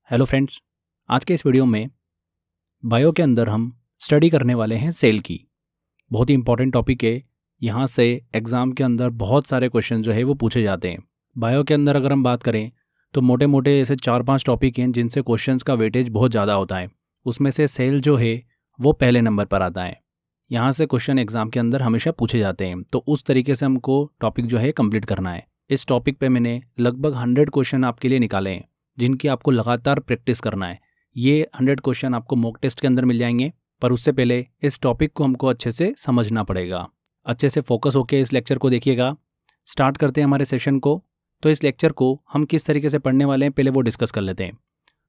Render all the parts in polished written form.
Hello friends, आज के इस वीडियो में बायो के अंदर हम स्टडी करने वाले हैं सेल की। बहुत ही इंपॉर्टेंट टॉपिक है। यहाँ से एग्ज़ाम के अंदर बहुत सारे क्वेश्चन जो है वो पूछे जाते हैं। बायो के अंदर अगर हम बात करें तो मोटे मोटे ऐसे 4-5 टॉपिक हैं जिनसे क्वेश्चंस का वेटेज बहुत ज़्यादा होता है। उसमें से सेल जो है वो पहले नंबर पर आता है। यहाँ से क्वेश्चन एग्ज़ाम के अंदर हमेशा पूछे जाते हैं, तो उस तरीके से हमको टॉपिक जो है कंप्लीट करना है। इस टॉपिक पे मैंने लगभग 100 क्वेश्चन आपके लिए निकाले हैं जिनकी आपको लगातार प्रैक्टिस करना है। ये 100 क्वेश्चन आपको मॉक टेस्ट के अंदर मिल जाएंगे, पर उससे पहले इस टॉपिक को हमको अच्छे से समझना पड़ेगा। अच्छे से फोकस होकर इस लेक्चर को देखिएगा। स्टार्ट करते हैं हमारे सेशन को। तो इस लेक्चर को हम किस तरीके से पढ़ने वाले हैं पहले वो डिस्कस कर लेते हैं।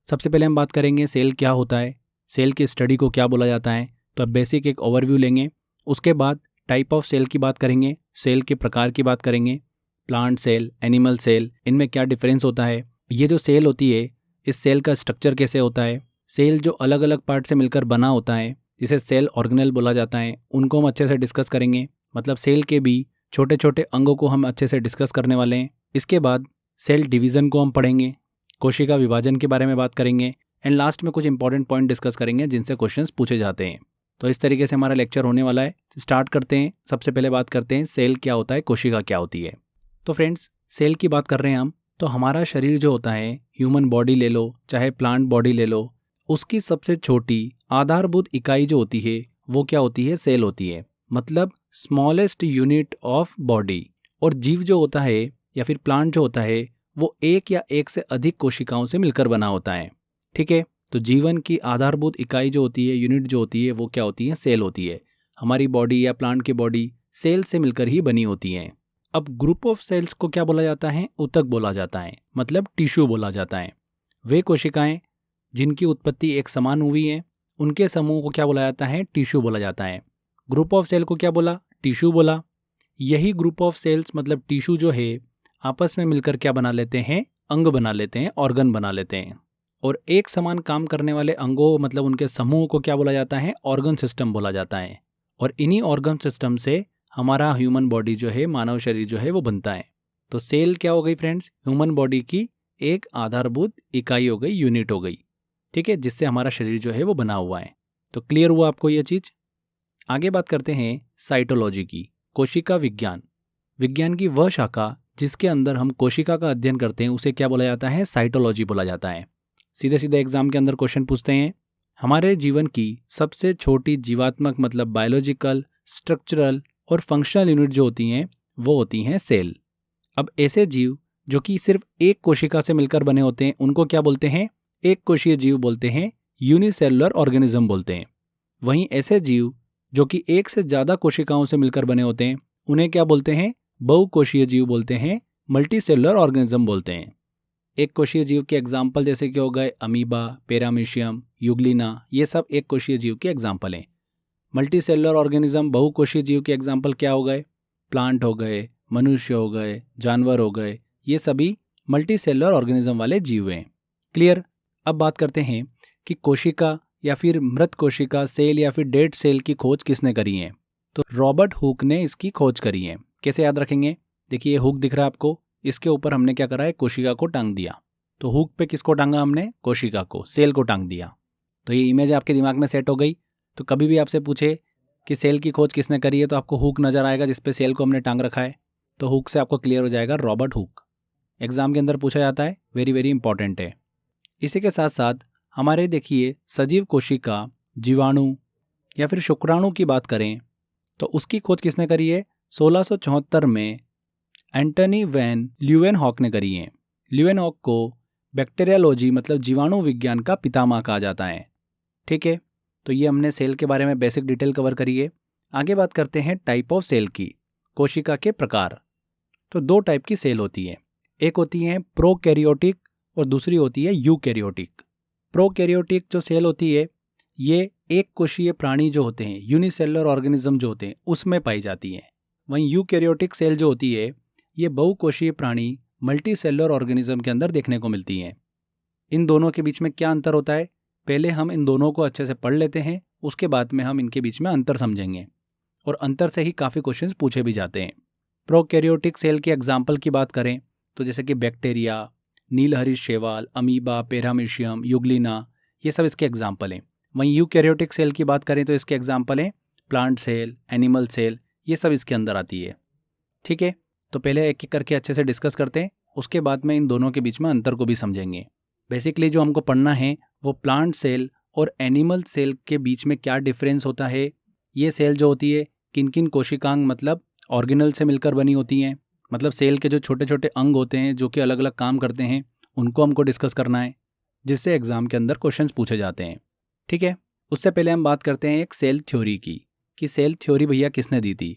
सबसे पहले हम बात करेंगे सेल क्या होता है, सेल की स्टडी को क्या बोला जाता है। तो अब बेसिक एक ओवरव्यू लेंगे। उसके बाद टाइप ऑफ सेल की बात करेंगे, सेल के प्रकार की बात करेंगे, प्लांट सेल, एनिमल सेल, इनमें क्या डिफरेंस होता है, ये जो सेल होती है इस सेल का स्ट्रक्चर कैसे होता है, सेल जो अलग अलग पार्ट से मिलकर बना होता है जिसे सेल ऑर्गेनेल बोला जाता है, उनको हम अच्छे से डिस्कस करेंगे। मतलब सेल के भी छोटे छोटे अंगों को हम अच्छे से डिस्कस करने वाले हैं। इसके बाद सेल डिवीज़न को हम पढ़ेंगे, कोशिका विभाजन के बारे में बात करेंगे एंड लास्ट में कुछ इंपॉर्टेंट पॉइंट डिस्कस करेंगे जिनसे क्वेश्चंस पूछे जाते हैं। तो इस तरीके से हमारा लेक्चर होने वाला है। स्टार्ट करते हैं। सबसे पहले बात करते हैं सेल क्या होता है, कोशिका क्या होती है। तो फ्रेंड्स, सेल की बात कर रहे हैं हम, तो हमारा शरीर जो होता है, ह्यूमन बॉडी ले लो चाहे प्लांट बॉडी ले लो, उसकी सबसे छोटी आधारभूत इकाई जो होती है वो क्या होती है, सेल होती है। मतलब स्मॉलेस्ट यूनिट ऑफ बॉडी। और जीव जो होता है या फिर प्लांट जो होता है वो एक या एक से अधिक कोशिकाओं से मिलकर बना होता है। ठीक है, तो जीवन की आधारभूत इकाई जो होती है, यूनिट जो होती है वो क्या होती है, सेल होती है। हमारी बॉडी या प्लांट की बॉडी सेल से मिलकर ही बनी होती है। अब ग्रुप ऑफ सेल्स को क्या बोला जाता है, ऊतक बोला जाता है, मतलब टिश्यू बोला जाता है। वे कोशिकाएं जिनकी उत्पत्ति एक समान हुई है उनके समूह को क्या बोला जाता है, टिश्यू बोला जाता है। ग्रुप ऑफ सेल को क्या बोला, टिश्यू बोला। यही ग्रुप ऑफ सेल्स मतलब टिश्यू जो है आपस में मिलकर क्या बना लेते हैं, अंग बना लेते हैं, ऑर्गन बना लेते हैं। और एक समान काम करने वाले अंगों मतलब उनके समूह को क्या बोला जाता है, ऑर्गन सिस्टम बोला जाता है। और इन्हीं ऑर्गन सिस्टम से हमारा ह्यूमन बॉडी जो है, मानव शरीर जो है वो बनता है। तो सेल क्या हो गई फ्रेंड्स, ह्यूमन बॉडी की एक आधारभूत इकाई हो गई, यूनिट हो गई। ठीक है, जिससे हमारा शरीर जो है वो बना हुआ है। तो क्लियर हुआ आपको ये चीज। आगे बात करते हैं साइटोलॉजी की, कोशिका विज्ञान। विज्ञान की वह शाखा जिसके अंदर हम कोशिका का अध्ययन करते हैं उसे क्या बोला जाता है, साइटोलॉजी बोला जाता है। सीधे सीधे एग्जाम के अंदर क्वेश्चन पूछते हैं, हमारे जीवन की सबसे छोटी जीवात्मक मतलब बायोलॉजिकल, स्ट्रक्चरल और फंक्शनल यूनिट जो होती हैं वो होती हैं सेल। अब ऐसे जीव जो कि सिर्फ एक कोशिका से मिलकर बने होते हैं उनको क्या बोलते हैं, एक कोशीय जीव बोलते हैं, यूनिसेलुलर ऑर्गेनिज्म बोलते हैं। वहीं ऐसे जीव जो कि एक से ज़्यादा कोशिकाओं से मिलकर बने होते हैं उन्हें क्या बोलते हैं, बहुकोशीय जीव बोलते हैं, मल्टीसेलुलर ऑर्गेनिज्म बोलते हैं। एक कोशीय जीव के एग्जाम्पल जैसे कि हो गए अमीबा, पैरामीशियम, यूग्लिना, ये सब एक कोशीय जीव के एग्जाम्पल हैं। मल्टी सेलुलर ऑर्गेनिज्म बहुकोशीय जीव के एग्जाम्पल क्या हो गए, प्लांट हो गए, मनुष्य हो गए, जानवर हो गए, ये सभी मल्टी सेलुलर ऑर्गेनिज्म वाले जीव हैं। क्लियर। अब बात करते हैं कि कोशिका या फिर मृत कोशिका सेल या फिर डेड सेल की खोज किसने करी है। तो रॉबर्ट हुक ने इसकी खोज करी है। कैसे याद रखेंगे, देखिए हुक दिख रहा है आपको, इसके ऊपर हमने क्या करा है, कोशिका को टांग दिया। तो हुक पे किसको टांगा हमने, कोशिका को, सेल को टांग दिया। तो ये इमेज आपके दिमाग में सेट हो गई। तो कभी भी आपसे पूछे कि सेल की खोज किसने करी है तो आपको हुक नजर आएगा जिसपे सेल को हमने टांग रखा है। तो हुक से आपको क्लियर हो जाएगा, रॉबर्ट हुक। एग्जाम के अंदर पूछा जाता है, वेरी वेरी इंपॉर्टेंट है। इसी के साथ साथ हमारे देखिए सजीव कोशिका, जीवाणु या फिर शुक्राणु की बात करें तो उसकी खोज किसने करी है, 1674 में एंटनी वैन ल्यूवेनहॉक ने करी है। ल्यूवेनहॉक को बैक्टीरियोलॉजी मतलब जीवाणु विज्ञान का पितामह कहा जाता है। ठीक है, तो ये हमने सेल के बारे में बेसिक डिटेल कवर करी है। आगे बात करते हैं टाइप ऑफ सेल की, कोशिका के प्रकार। तो दो टाइप की सेल होती है, एक होती है प्रोकैरियोटिक और दूसरी होती है यूकैरियोटिक। प्रोकैरियोटिक जो सेल होती है ये एक कोशीय प्राणी जो होते हैं, यूनिसेलुलर ऑर्गेनिज्म जो होते हैं उसमें पाई जाती है। वहीं यूकैरियोटिक सेल जो होती है ये बहुकोशीय प्राणी मल्टी सेलुलर ऑर्गेनिज्म के अंदर देखने को मिलती हैं। इन दोनों के बीच में क्या अंतर होता है, पहले हम इन दोनों को अच्छे से पढ़ लेते हैं, उसके बाद में हम इनके बीच में अंतर समझेंगे और अंतर से ही काफ़ी क्वेश्चंस पूछे भी जाते हैं। प्रोकैरियोटिक सेल के एग्जाम्पल की बात करें तो जैसे कि बैक्टीरिया, नीलहरित शैवाल, अमीबा, पैरामीशियम, युग्लिना, ये सब इसके एग्जाम्पल हैं। वहीं यूकैरियोटिक सेल की बात करें तो इसके एग्जाम्पल हैं प्लांट सेल, एनिमल सेल, ये सब इसके अंदर आती है। ठीक है, तो पहले एक एक करके अच्छे से डिस्कस करते हैं, उसके बाद में इन दोनों के बीच में अंतर को भी समझेंगे। बेसिकली जो हमको पढ़ना है वो प्लांट सेल और एनिमल सेल के बीच में क्या डिफरेंस होता है, ये सेल जो होती है किन किन कोशिकांग मतलब ऑर्गेनल से मिलकर बनी होती हैं, मतलब सेल के जो छोटे छोटे अंग होते हैं जो कि अलग अलग काम करते हैं, उनको हमको डिस्कस करना है, जिससे एग्जाम के अंदर क्वेश्चंस पूछे जाते हैं। ठीक है, उससे पहले हम बात करते हैं एक सेल थ्योरी की, कि सेल थ्योरी भैया किसने दी थी।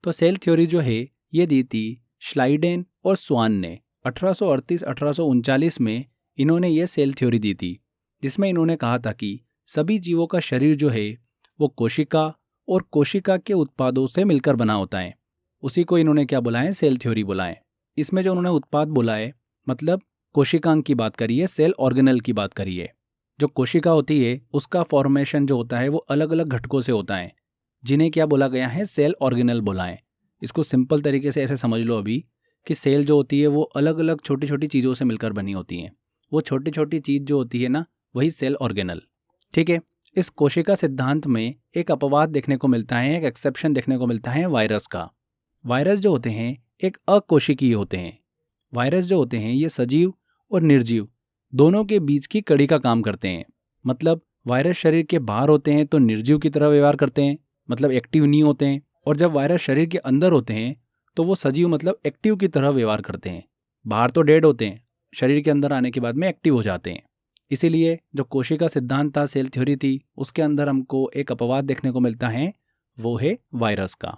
तो सेल थ्योरी जो है ये दी थी श्लाइडेन और स्वान ने 1838-1839 में। इन्होंने ये सेल थ्योरी दी थी, जिसमें इन्होंने कहा था कि सभी जीवों का शरीर जो है वो कोशिका और कोशिका के उत्पादों से मिलकर बना होता है। उसी को इन्होंने क्या बोला है, सेल थ्योरी बोला है। इसमें जो उन्होंने उत्पाद बोला है मतलब कोशिकांग की बात करी है, सेल ऑर्गेनल की बात करी है। जो कोशिका होती है उसका फॉर्मेशन जो होता है वो अलग अलग घटकों से होता है, जिन्हें क्या बोला गया है, सेल ऑर्गेनल बोला है। इसको सिंपल तरीके से ऐसे समझ लो अभी कि सेल जो होती है वो अलग अलग छोटी छोटी चीज़ों से मिलकर बनी होती हैं। वो छोटी छोटी चीज़ जो होती है ना, वही सेल ऑर्गेनल। ठीक है, इस कोशिका सिद्धांत में एक अपवाद देखने को मिलता है, एक एक्सेप्शन देखने को मिलता है वायरस का। वायरस जो होते हैं एक अकोशिकीय होते हैं। वायरस जो होते हैं ये सजीव और निर्जीव दोनों के बीच की कड़ी का काम करते हैं। मतलब वायरस शरीर के बाहर होते हैं तो निर्जीव की तरह व्यवहार करते हैं, मतलब एक्टिव नहीं होते हैं, और जब वायरस शरीर के अंदर होते हैं तो वो सजीव मतलब एक्टिव की तरह व्यवहार करते हैं। बाहर तो डेड होते हैं, शरीर के अंदर आने के बाद में एक्टिव हो जाते हैं। इसीलिए जो कोशिका सिद्धांत था, सेल थ्योरी थी, उसके अंदर हमको एक अपवाद देखने को मिलता है, वो है वायरस का।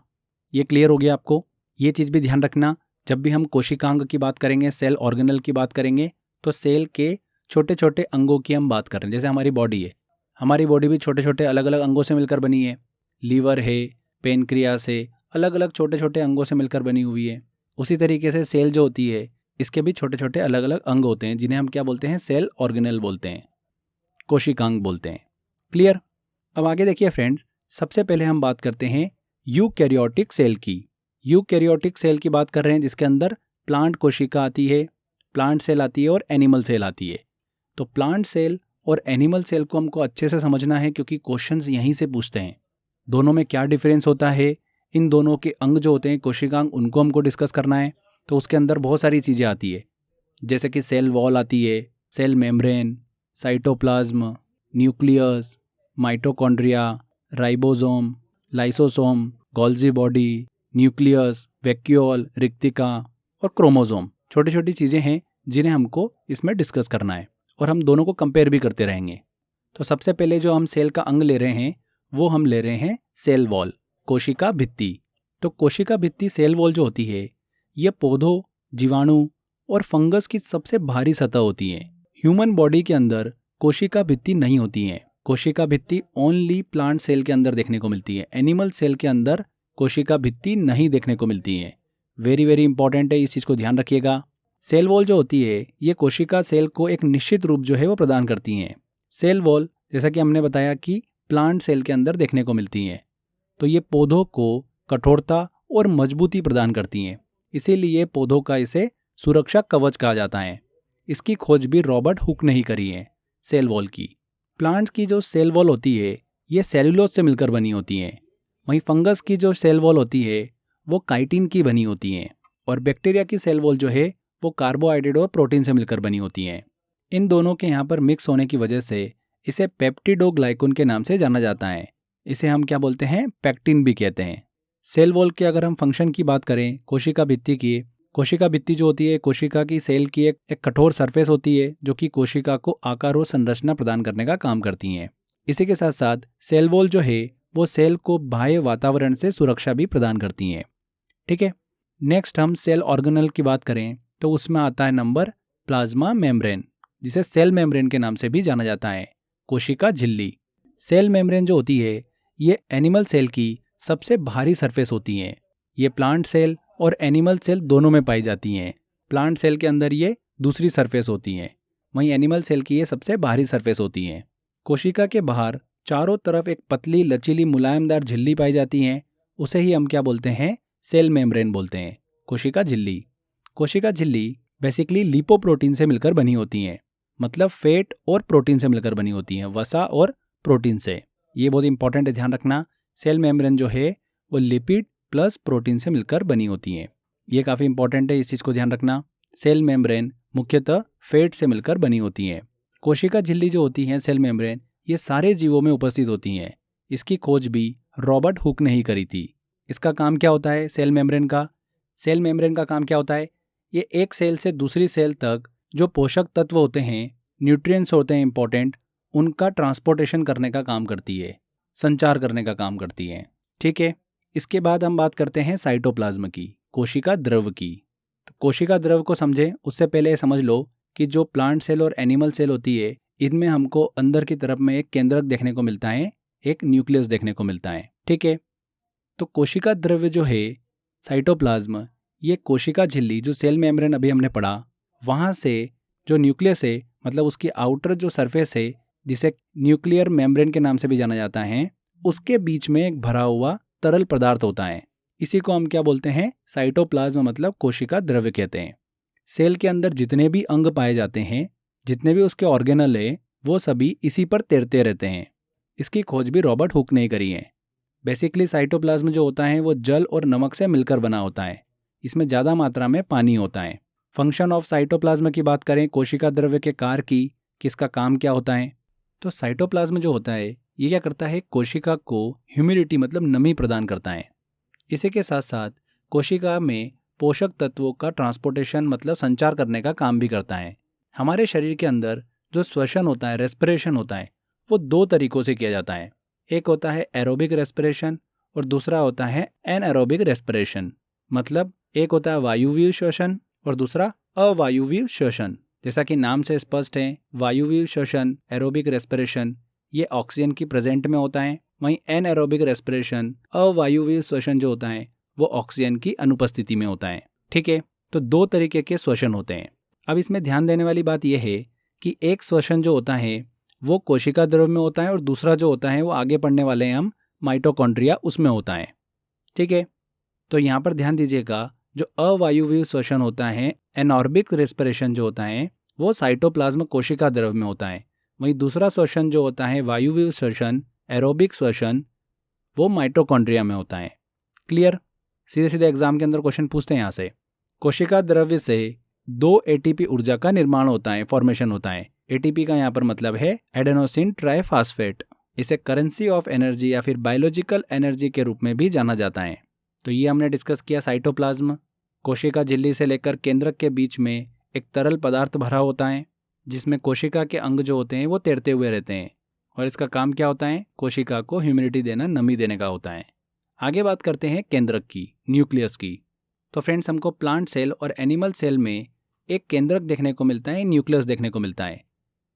ये क्लियर हो गया आपको। ये चीज़ भी ध्यान रखना, जब भी हम कोशिकांग की बात करेंगे, सेल ऑर्गेनल की बात करेंगे, तो सेल के छोटे छोटे अंगों की हम बात कर रहे हैं। जैसे हमारी बॉडी है, हमारी बॉडी भी छोटे छोटे अलग अलग अंगों से मिलकर बनी है। लीवर है, पेनक्रियास से, अलग अलग छोटे छोटे अंगों से मिलकर बनी हुई है। उसी तरीके से सेल जो होती है इसके भी छोटे छोटे अलग अलग अंग होते हैं, जिन्हें हम क्या बोलते हैं, सेल ऑर्गेनल बोलते हैं, कोशिकांग बोलते हैं। क्लियर। अब आगे देखिए फ्रेंड्स, सबसे पहले हम बात करते हैं यूकैरियोटिक सेल की। यूकैरियोटिक सेल की बात कर रहे हैं जिसके अंदर प्लांट कोशिका आती है, प्लांट सेल आती है और एनिमल सेल आती है। तो प्लांट सेल और एनिमल सेल को हमको अच्छे से समझना है, क्योंकि क्वेश्चंस यहीं से पूछते हैं। दोनों में क्या डिफरेंस होता है, इन दोनों के अंग जो होते हैं कोशिकांग, उनको हमको डिस्कस करना है। तो उसके अंदर बहुत सारी चीज़ें आती है, जैसे कि सेल वॉल आती है, cell membrane, cytoplasm, nucleus, mitochondria, ribosome, lysosome, Golgi body, nucleus, vacuole, रिक्तिका और क्रोमोसोम। छोटी छोटी चीज़ें हैं जिन्हें हमको इसमें डिस्कस करना है, और हम दोनों को कंपेयर भी करते रहेंगे। तो सबसे पहले जो हम सेल का अंग ले रहे हैं वो हम ले रहे हैं सेल वॉल, कोशिका भित्ति। तो कोशिका भित्ति, सेल वॉल जो होती है, ये पौधों, जीवाणु और फंगस की सबसे भारी सतह होती है। ह्यूमन बॉडी के अंदर कोशिका भित्ति नहीं होती है। कोशिका भित्ति ओनली प्लांट सेल के अंदर देखने को मिलती है। एनिमल सेल के अंदर कोशिका भित्ति नहीं देखने को मिलती है। वेरी वेरी इंपॉर्टेंट है, इस चीज़ को ध्यान रखिएगा। सेल वॉल जो होती है ये कोशिका सेल को एक निश्चित रूप जो है वो प्रदान करती हैं। सेल वॉल जैसा कि हमने बताया कि प्लांट सेल के अंदर देखने को मिलती हैं, तो ये पौधों को कठोरता और मजबूती प्रदान करती हैं। इसीलिए पौधों का इसे सुरक्षा कवच कहा जाता है। इसकी खोज भी रॉबर्ट हुक ने ही करी है, सेल वॉल की। प्लांट्स की जो सेल वॉल होती है ये सेल्यूलोज से मिलकर बनी होती हैं। वहीं फंगस की जो सेल वॉल होती है वो काइटिन की बनी होती हैं, और बैक्टीरिया की सेल वॉल जो है वो कार्बोहाइड्रेट और प्रोटीन से मिलकर बनी होती हैं। इन दोनों के यहाँ पर मिक्स होने की वजह से इसे पेप्टिडोग्लाइकन के नाम से जाना जाता है। इसे हम क्या बोलते हैं, पैक्टिन भी कहते हैं। सेल वॉल के अगर हम फंक्शन की बात करें, कोशिका भित्ति की, कोशिका भित्ति जो होती है कोशिका की सेल की एक कठोर सरफेस होती है जो कि कोशिका को आकार और संरचना प्रदान करने का काम करती हैं। इसी के साथ साथ सेल वॉल जो है वो सेल को बाह्य वातावरण से सुरक्षा भी प्रदान करती हैं। ठीक है, नेक्स्ट हम सेल ऑर्गेनल की बात करें तो उसमें आता है नंबर प्लाज्मा मेम्ब्रेन, जिसे सेल मेम्ब्रेन के नाम से भी जाना जाता है, कोशिका झिल्ली। सेल मेम्ब्रेन जो होती है ये एनिमल सेल की सबसे भारी सरफेस होती हैं। ये प्लांट सेल और एनिमल सेल दोनों में पाई जाती हैं। प्लांट सेल के अंदर ये दूसरी सरफेस होती हैं, वहीं एनिमल सेल की ये सबसे भारी सरफेस होती हैं। कोशिका के बाहर चारों तरफ एक पतली लचीली मुलायमदार झिल्ली पाई जाती हैं, उसे ही हम क्या बोलते हैं, सेल मेम्ब्रेन बोलते हैं, कोशिका झिल्ली। कोशिका झिल्ली बेसिकली लिपोप्रोटीन से मिलकर बनी होती हैं, मतलब फैट और प्रोटीन से मिलकर बनी होती हैं, वसा और प्रोटीन से। ये बहुत इंपॉर्टेंट है, ध्यान रखना। सेल मेम्ब्रेन जो है वो लिपिड प्लस प्रोटीन से मिलकर बनी होती हैं। ये काफ़ी इंपॉर्टेंट है, इस चीज़ को ध्यान रखना। सेल मेम्ब्रेन मुख्यतः फैट से मिलकर बनी होती हैं। कोशिका झिल्ली जो होती हैं, सेल मेम्ब्रेन, ये सारे जीवों में उपस्थित होती हैं। इसकी खोज भी रॉबर्ट हुक ने ही करी थी। इसका काम क्या होता है सेल मेम्ब्रेन का? सेल मेम्ब्रेन का काम क्या होता है? ये एक सेल से दूसरी सेल तक जो पोषक तत्व होते हैं, न्यूट्रिएंट्स होते हैं इंपॉर्टेंट, उनका ट्रांसपोर्टेशन करने का काम करती है, संचार करने का काम करती है। ठीक है, इसके बाद हम बात करते हैं साइटोप्लाज्म की, कोशिका द्रव की। तो कोशिका द्रव को समझें उससे पहले समझ लो कि जो प्लांट सेल और एनिमल सेल होती है, इनमें हमको अंदर की तरफ में एक केंद्रक देखने को मिलता है, एक न्यूक्लियस देखने को मिलता है। ठीक है, तो कोशिका द्रव्य जो है साइटोप्लाज्म, ये कोशिका झिल्ली जो सेल मेम्ब्रेन अभी हमने पढ़ा, वहाँ से जो न्यूक्लियस है, मतलब उसकी आउटर जो सरफेस है, जिसे न्यूक्लियर मेम्ब्रेन के नाम से भी जाना जाता है, उसके बीच में एक भरा हुआ तरल पदार्थ होता है। इसी को हम क्या बोलते हैं? साइटोप्लाज्म, मतलब कोशिका द्रव्य कहते हैं। सेल के अंदर जितने भी अंग पाए जाते हैं, जितने भी उसके ऑर्गेनल है, वो सभी इसी पर तैरते रहते हैं। इसकी खोज भी रॉबर्ट हुक ने करी है। बेसिकली साइटोप्लाज्म जो होता है वो जल और नमक से मिलकर बना होता है। इसमें ज़्यादा मात्रा में पानी होता है। फंक्शन ऑफ साइटोप्लाज्म की बात करें, कोशिका द्रव्य के कार्य की, किसका काम क्या होता है, तो साइटोप्लाज्म जो होता है ये क्या करता है? कोशिका को ह्यूमिडिटी, मतलब नमी प्रदान करता है। इसी के साथ साथ कोशिका में पोषक तत्वों का ट्रांसपोर्टेशन, मतलब संचार करने का काम भी करता है। हमारे शरीर के अंदर जो श्वसन होता है, रेस्पिरेशन होता है, वो दो तरीकों से किया जाता है। एक होता है एरोबिक रेस्पिरेशन और दूसरा होता है एनएरोबिक रेस्पिरेशन। मतलब एक होता है वायुवीय श्वसन और दूसरा अवायुवीय श्वसन। जैसा कि नाम से स्पष्ट है, वायुवीय श्वसन, एरोबिक रेस्पिरेशन, ये ऑक्सीजन की प्रेजेंट में होता है। वहीं एनएरोबिक रेस्पिरेशन, अवायुवीय श्वसन जो होता है, वो ऑक्सीजन की अनुपस्थिति में होता है। ठीक है, तो दो तरीके के श्वसन होते हैं। अब इसमें ध्यान देने वाली बात यह है कि एक श्वसन जो होता है वो कोशिका द्रव में होता है और दूसरा जो होता है वो आगे पढ़ने वाले हैं हम, माइटोकॉन्ड्रिया, उसमें होता है। ठीक है, तो यहाँ पर ध्यान दीजिएगा, जो अवायुवीय श्वसन होता है, एनॉर्बिक रेस्पिरेशन जो होता है, वो साइटोप्लाज्म कोशिका द्रव में होता है। वहीं दूसरा श्वसन जो होता है वायुवीय श्वसन, एरोबिक श्वसन, वो माइटोकॉन्ड्रिया में होता है। क्लियर? सीधे सीधे एग्जाम के अंदर क्वेश्चन पूछते हैं यहाँ से। कोशिका द्रव्य से 2 एटीपी ऊर्जा का निर्माण होता है, फॉर्मेशन होता है। एटीपी का यहाँ पर मतलब है एडेनोसिन ट्राइफॉस्फेट। इसे करेंसी ऑफ एनर्जी या फिर बायोलॉजिकल एनर्जी के रूप में भी जाना जाता है। तो ये हमने डिस्कस किया साइटोप्लाज्म। कोशिका झिल्ली से लेकर केंद्रक के बीच में एक तरल पदार्थ भरा होता है, जिसमें कोशिका के अंग जो होते हैं वो तैरते हुए रहते हैं, और इसका काम क्या होता है? कोशिका को ह्यूमिडिटी देना, नमी देने का होता है। आगे बात करते हैं केंद्रक की, न्यूक्लियस की। तो फ्रेंड्स, हमको प्लांट सेल और एनिमल सेल में एक केंद्रक देखने को मिलता है, न्यूक्लियस देखने को मिलता है।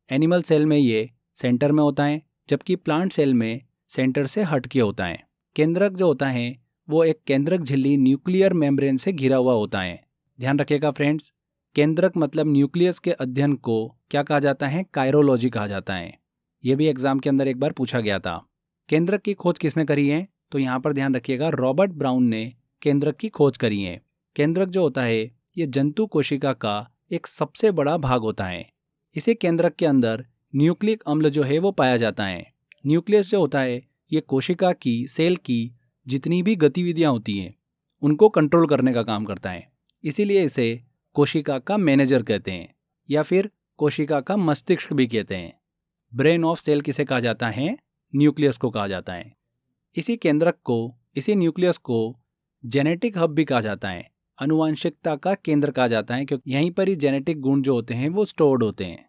एनिमल सेल में ये सेंटर में होता है, जबकि प्लांट सेल में सेंटर से हट के होता है। केंद्रक जो होता है वो एक केंद्रक झिल्ली न्यूक्लियर मेम्ब्रेन से घिरा हुआ होता है। ध्यान रखिएगा फ्रेंड्स, केंद्रक मतलब न्यूक्लियस के अध्ययन को क्या कहा जाता है? कायरोलॉजी कहा जाता है। ये भी एग्जाम के अंदर एक बार पूछा गया था। केंद्रक की खोज किसने करी है? तो यहाँ पर ध्यान रखिएगा, रॉबर्ट ब्राउन ने केंद्रक की खोज करी है। केंद्रक जो होता है ये जंतु कोशिका का एक सबसे बड़ा भाग होता है। इसी केंद्रक के अंदर न्यूक्लिक अम्ल जो है वो पाया जाता है। न्यूक्लियस जो होता है ये कोशिका की, सेल की जितनी भी गतिविधियां होती हैं उनको कंट्रोल करने का काम करता है। इसीलिए इसे कोशिका का मैनेजर कहते हैं, या फिर कोशिका का मस्तिष्क भी कहते हैं। ब्रेन ऑफ सेल किसे कहा जाता है? न्यूक्लियस को कहा जाता है। इसी केंद्रक को, इसी न्यूक्लियस को जेनेटिक हब भी कहा जाता है, आनुवांशिकता का केंद्र कहा जाता है, क्योंकि यहीं पर ही जेनेटिक गुण जो होते हैं वो स्टोर्ड होते हैं।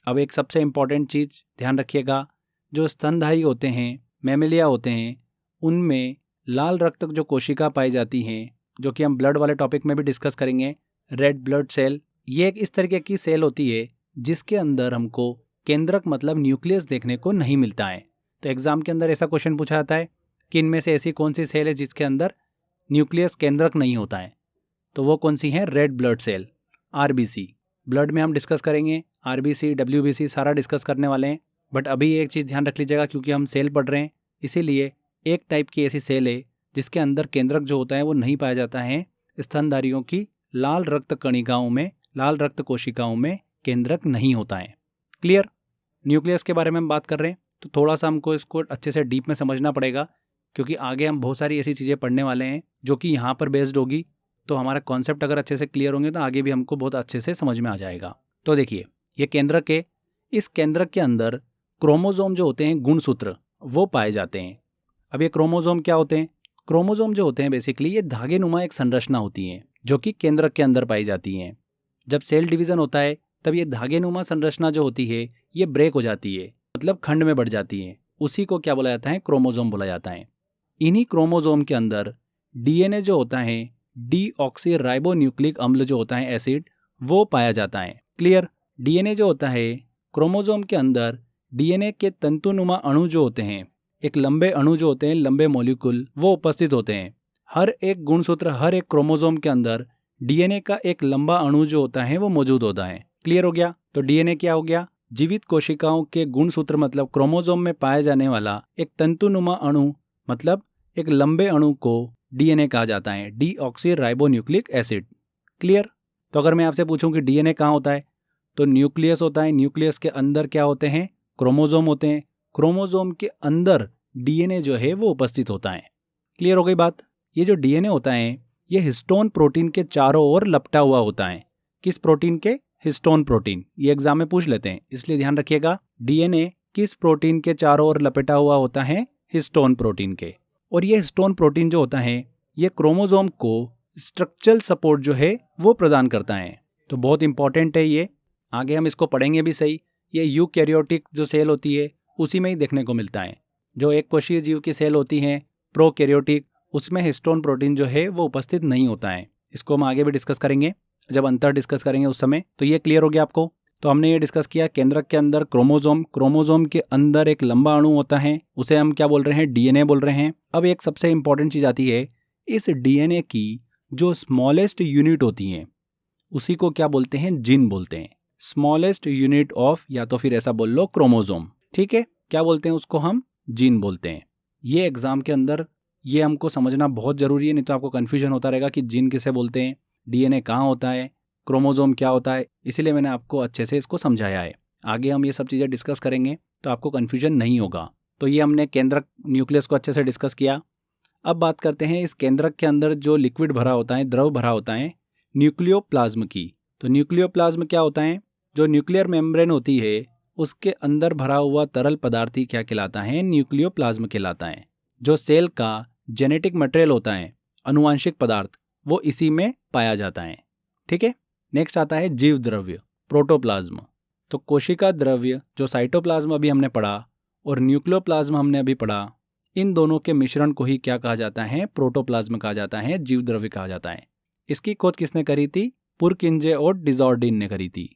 अब एक सबसे इंपॉर्टेंट चीज ध्यान रखिएगा, जो स्तनधारी होते हैं, मैमेलिया होते हैं, उनमें लाल रक्त जो कोशिका पाई जाती हैं, जो कि हम ब्लड वाले टॉपिक में भी डिस्कस करेंगे, रेड ब्लड सेल, ये एक इस तरीके की सेल होती है जिसके अंदर हमको केंद्रक मतलब न्यूक्लियस देखने को नहीं मिलता है। तो एग्जाम के अंदर ऐसा क्वेश्चन पूछा जाता है कि इनमें से ऐसी कौन सी सेल है जिसके अंदर न्यूक्लियस, केंद्रक नहीं होता है? तो वो कौन सी है? Red blood cell, RBC. Blood में हम डिस्कस करेंगे, आरबीसी, डब्ल्यूबीसी सारा डिस्कस करने वाले हैं। बट अभी एक चीज़ ध्यान रख लीजिएगा, क्योंकि हम सेल पढ़ रहे हैं, इसीलिए एक टाइप की ऐसी सेल है जिसके अंदर केंद्रक जो होता है वो नहीं पाया जाता है स्तनधारियों की लाल रक्त कणिकाओं में, लाल रक्त कोशिकाओं में केंद्रक नहीं होता है। क्लियर? न्यूक्लियस के बारे में हम बात कर रहे हैं तो थोड़ा सा हमको इसको अच्छे से डीप में समझना पड़ेगा, क्योंकि आगे हम बहुत सारी ऐसी चीज़ें पढ़ने वाले हैं जो कि यहाँ पर बेस्ड होगी। तो हमारा कॉन्सेप्ट अगर अच्छे से क्लियर होंगे तो आगे भी हमको बहुत अच्छे से समझ में आ जाएगा। तो देखिए, ये केंद्रक है, इस केंद्रक के अंदर क्रोमोजोम जो होते हैं, गुणसूत्र, वो पाए जाते हैं। अब ये क्रोमोजोम क्या होते हैं? क्रोमोजोम जो होते हैं बेसिकली ये धागेनुमा एक संरचना होती है जो कि केंद्रक के अंदर पाई जाती हैं। जब सेल डिवीजन होता है तब ये धागेनुमा संरचना जो होती है ये ब्रेक हो जाती है, मतलब खंड में बढ़ जाती है। उसी को क्या बोला जाता है? क्रोमोजोम बोला जाता है। इन्हीं क्रोमोजोम के अंदर डीएनए जो होता है, डीऑक्सी राइबोन्यूक्लिक अम्ल जो होता है, एसिड, वो पाया जाता है। क्लियर? डीएनए जो होता है, क्रोमोजोम के अंदर डीएनए के तंतुनुमा अणु जो होते हैं, एक लंबे अणु जो होते हैं, लंबे मॉलिक्यूल, वो उपस्थित होते हैं। हर एक गुणसूत्र, हर एक क्रोमोजोम के अंदर डीएनए का एक लंबा अणु जो होता है वो मौजूद होता है। क्लियर हो गया? तो डीएनए क्या हो गया? जीवित कोशिकाओं के गुणसूत्र मतलब क्रोमोजोम में पाया जाने वाला एक तंतुनुमा अणु, मतलब एक लंबे अणु को डीएनए कहा जाता है, डीऑक्सी राइबोन्यूक्लिक एसिड। क्लियर? तो अगर मैं आपसे पूछूं कि डीएनए कहाँ होता है, तो न्यूक्लियस होता है। न्यूक्लियस के अंदर क्या होते हैं? क्रोमोजोम होते हैं। क्रोमोजोम के अंदर डीएनए जो है वो उपस्थित होता है। क्लियर हो गई बात? ये जो डीएनए होता है ये हिस्टोन प्रोटीन के चारों ओर लपटा हुआ होता है। किस प्रोटीन के? Histone protein. ये एग्जाम में पूछ लेते हैं, इसलिए ध्यान रखिएगा। डीएनए किस प्रोटीन के चारों ओर लपेटा हुआ होता है? हिस्टोन प्रोटीन के। और ये हिस्टोन प्रोटीन जो होता है ये क्रोमोजोम को स्ट्रक्चरल सपोर्ट जो है वो प्रदान करता है। तो बहुत इंपॉर्टेंट है ये, आगे हम इसको पढ़ेंगे भी सही। ये यूकैरियोटिक जो सेल होती है उसी में ही देखने को मिलता है। जो एक कोशीय जीव की सेल होती हैं प्रोकैरियोटिक, उसमें हिस्टोन प्रोटीन जो है वो उपस्थित नहीं होता है। इसको हम आगे भी डिस्कस करेंगे, जब अंतर डिस्कस करेंगे उस समय। तो ये क्लियर हो गया आपको? तो हमने ये डिस्कस किया केंद्रक के अंदर क्रोमोजोम, क्रोमोजोम के अंदर एक लंबा अणु होता है, उसे हम क्या बोल रहे हैं? डीएनए बोल रहे हैं। अब एक सबसे इंपॉर्टेंट चीज आती है, इस डीएनए की जो स्मॉलेस्ट यूनिट होती है उसी को क्या बोलते हैं? जीन बोलते हैं। स्मॉलेस्ट यूनिट ऑफ, या तो फिर ऐसा बोल लो, क्रोमोजोम। ठीक है, क्या बोलते हैं उसको? हम जीन बोलते हैं। ये एग्जाम के अंदर ये हमको समझना बहुत जरूरी है, नहीं तो आपको कंफ्यूजन होता रहेगा कि जीन किसे बोलते हैं, डीएनए कहाँ होता है, क्रोमोजोम क्या होता है। इसीलिए मैंने आपको अच्छे से इसको समझाया है। आगे हम ये सब चीज़ें डिस्कस करेंगे तो आपको कन्फ्यूजन नहीं होगा। तो ये हमने केंद्रक न्यूक्लियस को अच्छे से डिस्कस किया। अब बात करते हैं इस केंद्रक के अंदर जो लिक्विड भरा होता है, द्रव भरा होता है, न्यूक्लियोप्लाज्म की। तो न्यूक्लियोप्लाज्म क्या होता है? जो न्यूक्लियर मेम्ब्रेन होती है उसके अंदर भरा हुआ तरल पदार्थ ही क्या कहलाता है? न्यूक्लियोप्लाज्म कहलाता है। जो सेल का जेनेटिक मटेरियल होता है, अनुवांशिक पदार्थ, वो इसी में पाया जाता है। ठीक है, नेक्स्ट आता है जीव द्रव्य, प्रोटोप्लाज्म। तो कोशिका द्रव्य जो साइटोप्लाज्म अभी हमने पढ़ा और न्यूक्लियोप्लाज्म हमने अभी पढ़ा, इन दोनों के मिश्रण को ही क्या कहा जाता है? प्रोटोप्लाज्म कहा जाता है, जीव द्रव्य कहा जाता है। इसकी खोज किसने करी थी? पुरकिंजे और डिजॉर्डिन ने करी थी।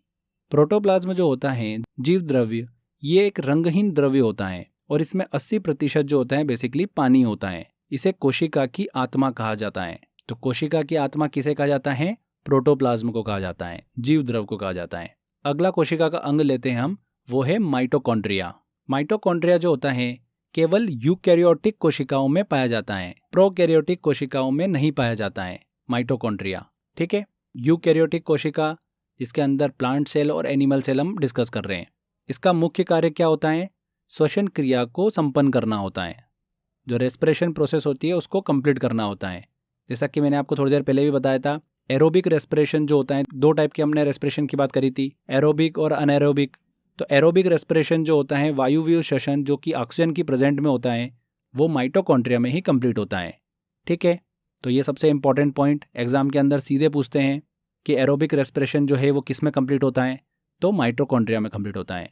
प्रोटोप्लाज्म जो होता है जीव द्रव्य, ये एक रंगहीन द्रव्य होता है और इसमें 80% जो होता है बेसिकली पानी होता है। इसे कोशिका की आत्मा कहा जाता है। तो कोशिका की आत्मा किसे कहा जाता है? प्रोटोप्लाज्म को कहा जाता है, जीव द्रव्य को कहा जाता है। अगला कोशिका का अंग लेते हैं हम, वो है माइटोकॉन्ड्रिया। माइटोकॉन्ड्रिया जो होता है केवल यूकैरियोटिक कोशिकाओं में पाया जाता है, प्रोकैरियोटिक कोशिकाओं में नहीं पाया जाता है माइटोकॉन्ड्रिया। ठीक है, यूकैरियोटिक कोशिका जिसके अंदर प्लांट सेल और एनिमल सेल हम डिस्कस कर रहे हैं, इसका मुख्य कार्य क्या होता है? श्वसन क्रिया को संपन्न करना होता है। जो रेस्पिरेशन प्रोसेस होती है उसको कंप्लीट करना होता है। जैसा कि मैंने आपको थोड़ी देर पहले भी बताया था, एरोबिक रेस्पिरेशन जो होता है, दो टाइप की हमने रेस्पिरेशन की बात करी थी, एरोबिक और अनएरोबिक। तो एरोबिक रेस्पिरेशन जो होता है, वायुवीय श्वसन जो कि ऑक्सीजन की प्रेजेंट में होता है, वो माइटोकॉन्ड्रिया में ही कंप्लीट होता है। ठीक है, तो ये सबसे इंपॉर्टेंट पॉइंट एग्जाम के अंदर सीधे पूछते हैं कि एरोबिक रेस्पिरेशन जो है वो किस में कंप्लीट होता है? तो माइटोकॉन्ड्रिया में कंप्लीट होता है।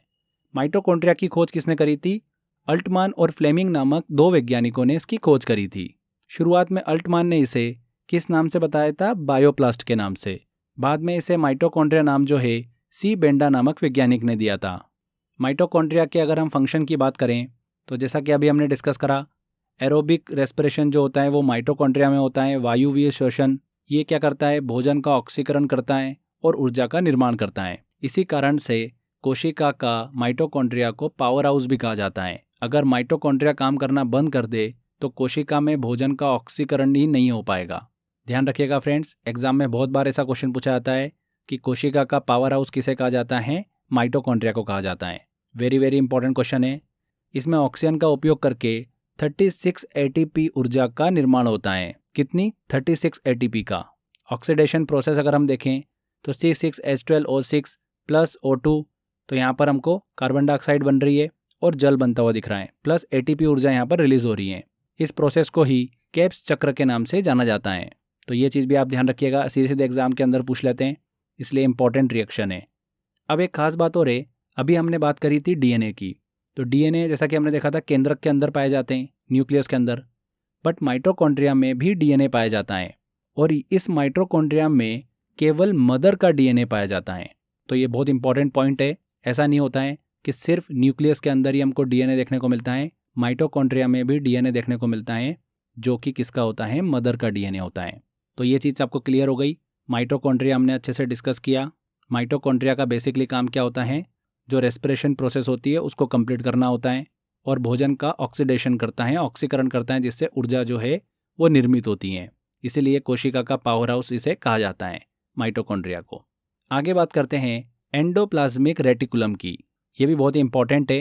माइटोकॉन्ड्रिया की खोज किसने करी थी? अल्टमान और फ्लेमिंग नामक दो वैज्ञानिकों ने इसकी खोज करी थी। शुरुआत में अल्टमान ने इसे किस नाम से बताया था? बायोप्लास्ट के नाम से। बाद में इसे माइटोकॉन्ड्रिया नाम जो है सी बेंडा नामक वैज्ञानिक ने दिया था। माइटोकॉन्ड्रिया के अगर हम फंक्शन की बात करें तो जैसा कि अभी हमने डिस्कस करा, एरोबिक रेस्पिरेशन जो होता है वो माइटोकॉन्ड्रिया में होता है। वायुवीय श्वसन ये क्या करता है? भोजन का ऑक्सीकरण करता है और ऊर्जा का निर्माण करता है। इसी कारण से कोशिका का माइटोकॉन्ड्रिया को पावर हाउस भी कहा जाता है। अगर माइटोकॉन्ड्रिया काम करना बंद कर दे तो कोशिका में भोजन का ऑक्सीकरण ही नहीं हो पाएगा। ध्यान रखिएगा फ्रेंड्स, एग्जाम में बहुत बार ऐसा क्वेश्चन पूछा जाता है कि कोशिका का पावर हाउस किसे कहा जाता है, माइटोकॉन्ड्रिया को कहा जाता है। वेरी वेरी इंपॉर्टेंट क्वेश्चन है। इसमें ऑक्सीजन का उपयोग करके 36 एटीपी ऊर्जा का निर्माण होता है। कितनी? 36 एटीपी का। ऑक्सीडेशन प्रोसेस अगर हम देखें तो C6H12O6 प्लस O2, तो यहाँ पर हमको कार्बन डाइऑक्साइड बन रही है और जल बनता हुआ दिख रहा है, प्लस एटीपी ऊर्जा यहाँ पर रिलीज हो रही है। इस प्रोसेस को ही केप्स चक्र के नाम से जाना जाता है। तो ये चीज़ भी आप ध्यान रखिएगा, सीधे सीधे एग्जाम के अंदर पूछ लेते हैं, इसलिए इंपॉर्टेंट रिएक्शन है। अब एक खास बात और है, अभी हमने बात करी थी डीएनए की। तो डीएनए जैसा कि हमने देखा था केंद्रक के अंदर पाए जाते हैं, न्यूक्लियस के अंदर, बट माइटोकॉन्ड्रिया में भी डीएनए पाया जाता है और इस माइटोकॉन्ड्रिया में केवल मदर का डीएनए पाया जाता है। तो ये बहुत इंपॉर्टेंट पॉइंट है। ऐसा नहीं होता है कि सिर्फ न्यूक्लियस के अंदर ही हमको डीएनए देखने को मिलता है, माइटोकॉन्ड्रिया में भी डीएनए देखने को मिलता है, जो कि किसका होता है, मदर का डीएनए होता है। तो ये चीज़ आपको क्लियर हो गई। माइटोकॉन्ड्रिया हमने अच्छे से डिस्कस किया। माइटोकॉन्ड्रिया का बेसिकली काम क्या होता है, जो रेस्पिरेशन प्रोसेस होती है उसको कंप्लीट करना होता है और भोजन का ऑक्सीडेशन करता है, ऑक्सीकरण करता है, जिससे ऊर्जा जो है वो निर्मित होती है। इसीलिए कोशिका का पावर हाउस इसे कहा जाता है, माइटोकॉन्ड्रिया को। आगे बात करते हैं एंडोप्लाज्मिक रेटिकुलम की। ये भी बहुत ही इंपॉर्टेंट है,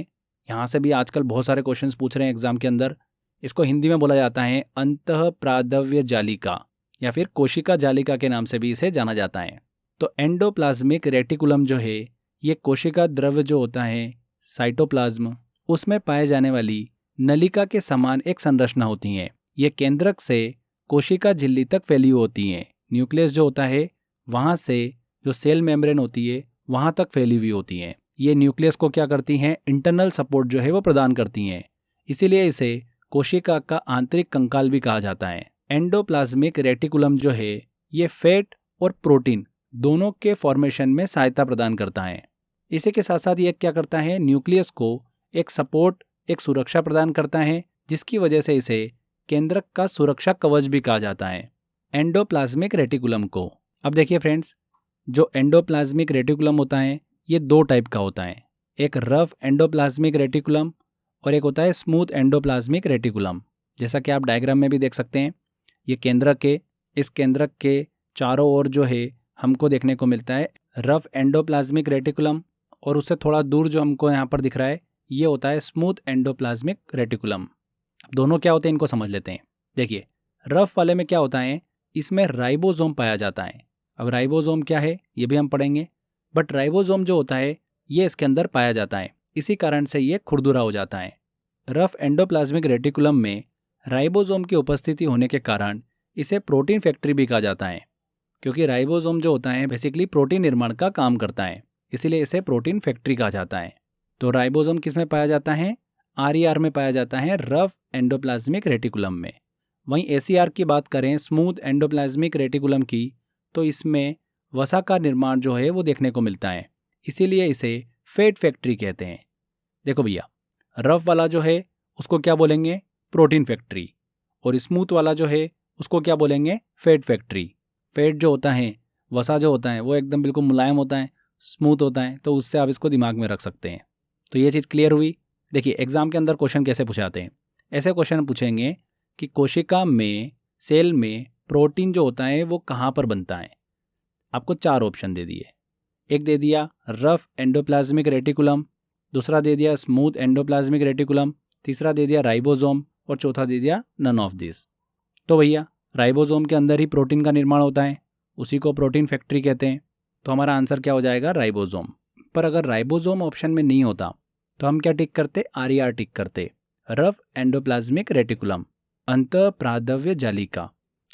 यहाँ से भी आजकल बहुत सारे क्वेश्चंस पूछ रहे हैं एग्जाम के अंदर। इसको हिंदी में बोला जाता है अंतःप्रादव्य जालिका या फिर कोशिका जालिका के नाम से भी इसे जाना जाता है। तो एंडोप्लाज्मिक रेटिकुलम जो है ये कोशिका द्रव्य जो होता है, साइटोप्लाज्म, उसमें पाए जाने वाली नलिका के समान एक संरचना होती है। ये केंद्रक से कोशिका झिल्ली तक फैली होती हैं। न्यूक्लियस जो होता है वहाँ से जो सेल मेम्ब्रेन होती है वहाँ तक फैली हुई होती हैं। ये न्यूक्लियस को क्या करती हैं, इंटरनल सपोर्ट जो है वो प्रदान करती हैं। इसीलिए इसे कोशिका का आंतरिक कंकाल भी कहा जाता है। एंडोप्लाज्मिक रेटिकुलम जो है ये फैट और प्रोटीन दोनों के फॉर्मेशन में सहायता प्रदान करता है। इसी के साथ साथ ये क्या करता है, न्यूक्लियस को एक सपोर्ट, एक सुरक्षा प्रदान करता है, जिसकी वजह से इसे केंद्रक का सुरक्षा कवच भी कहा जाता है, एंडोप्लाज्मिक रेटिकुलम को। अब देखिए फ्रेंड्स, जो एंडोप्लाज्मिक रेटिकुलम होता है ये दो टाइप का होता है, एक रफ एंडोप्लाज्मिक रेटिकुलम और एक होता है स्मूथ एंडोप्लाज्मिक रेटिकुलम। जैसा कि आप डायग्राम में भी देख सकते हैं, ये केंद्रक के, इस केंद्रक के चारों ओर जो है हमको देखने को मिलता है रफ एंडोप्लाज्मिक रेटिकुलम, और उससे थोड़ा दूर जो हमको यहाँ पर दिख रहा है ये होता है स्मूथ एंडोप्लाज्मिक रेटिकुलम। अब दोनों क्या होते हैं इनको समझ लेते हैं। देखिए, रफ वाले में क्या होता है, इसमें राइबोसोम पाया जाता है। अब राइबोसोम क्या है ये भी हम पढ़ेंगे, बट राइबोसोम जो होता है ये इसके अंदर पाया जाता है, इसी कारण से ये खुरदुरा हो जाता है। रफ एंडोप्लाज्मिक रेटिकुलम में राइबोसोम की उपस्थिति होने के कारण इसे प्रोटीन फैक्ट्री भी कहा जाता है, क्योंकि राइबोसोम जो होता है बेसिकली प्रोटीन निर्माण का काम करता है, इसीलिए इसे प्रोटीन फैक्ट्री कहा जाता है। तो राइबोसोम किस में पाया जाता है, आरईआर में पाया जाता है, रफ एंडोप्लाज्मिक रेटिकुलम में। वहीं एसीआर की बात करें, स्मूथ एंडोप्लाज्मिक रेटिकुलम की, तो इसमें वसा का निर्माण जो है वो देखने को मिलता है, इसीलिए इसे फैट फैक्ट्री कहते हैं। देखो भैया, रफ वाला जो है उसको क्या बोलेंगे, प्रोटीन फैक्ट्री, और स्मूथ वाला जो है उसको क्या बोलेंगे, फैट फैक्ट्री। फैट जो होता है, वसा जो होता है वो एकदम बिल्कुल मुलायम होता है, स्मूथ होता है, तो उससे आप इसको दिमाग में रख सकते हैं। तो ये चीज़ क्लियर हुई। देखिए, एग्जाम के अंदर क्वेश्चन कैसे पूछाते हैं, ऐसे क्वेश्चन पूछेंगे कि कोशिका में, सेल में प्रोटीन जो होता है वो कहाँ पर बनता है। आपको 4 ऑप्शन दे दिए, एक दे दिया रफ एंडोप्लाज्मिक रेटिकुलम, दूसरा दे दिया स्मूथ एंडोप्लाज्मिक रेटिकुलम, तीसरा दे दिया राइबोसोम और चौथा दे दिया नन ऑफ दिस। तो भैया, राइबोसोम के अंदर ही प्रोटीन का निर्माण होता है, उसी को प्रोटीन फैक्ट्री कहते हैं, तो हमारा आंसर क्या हो जाएगा, राइबोसोम। पर अगर राइबोसोम ऑप्शन में नहीं होता तो हम क्या टिक करते, आरईआर टिक करते, रफ एंडोप्लाज्मिक रेटिकुलम, अंतःप्रादव्य जालिका।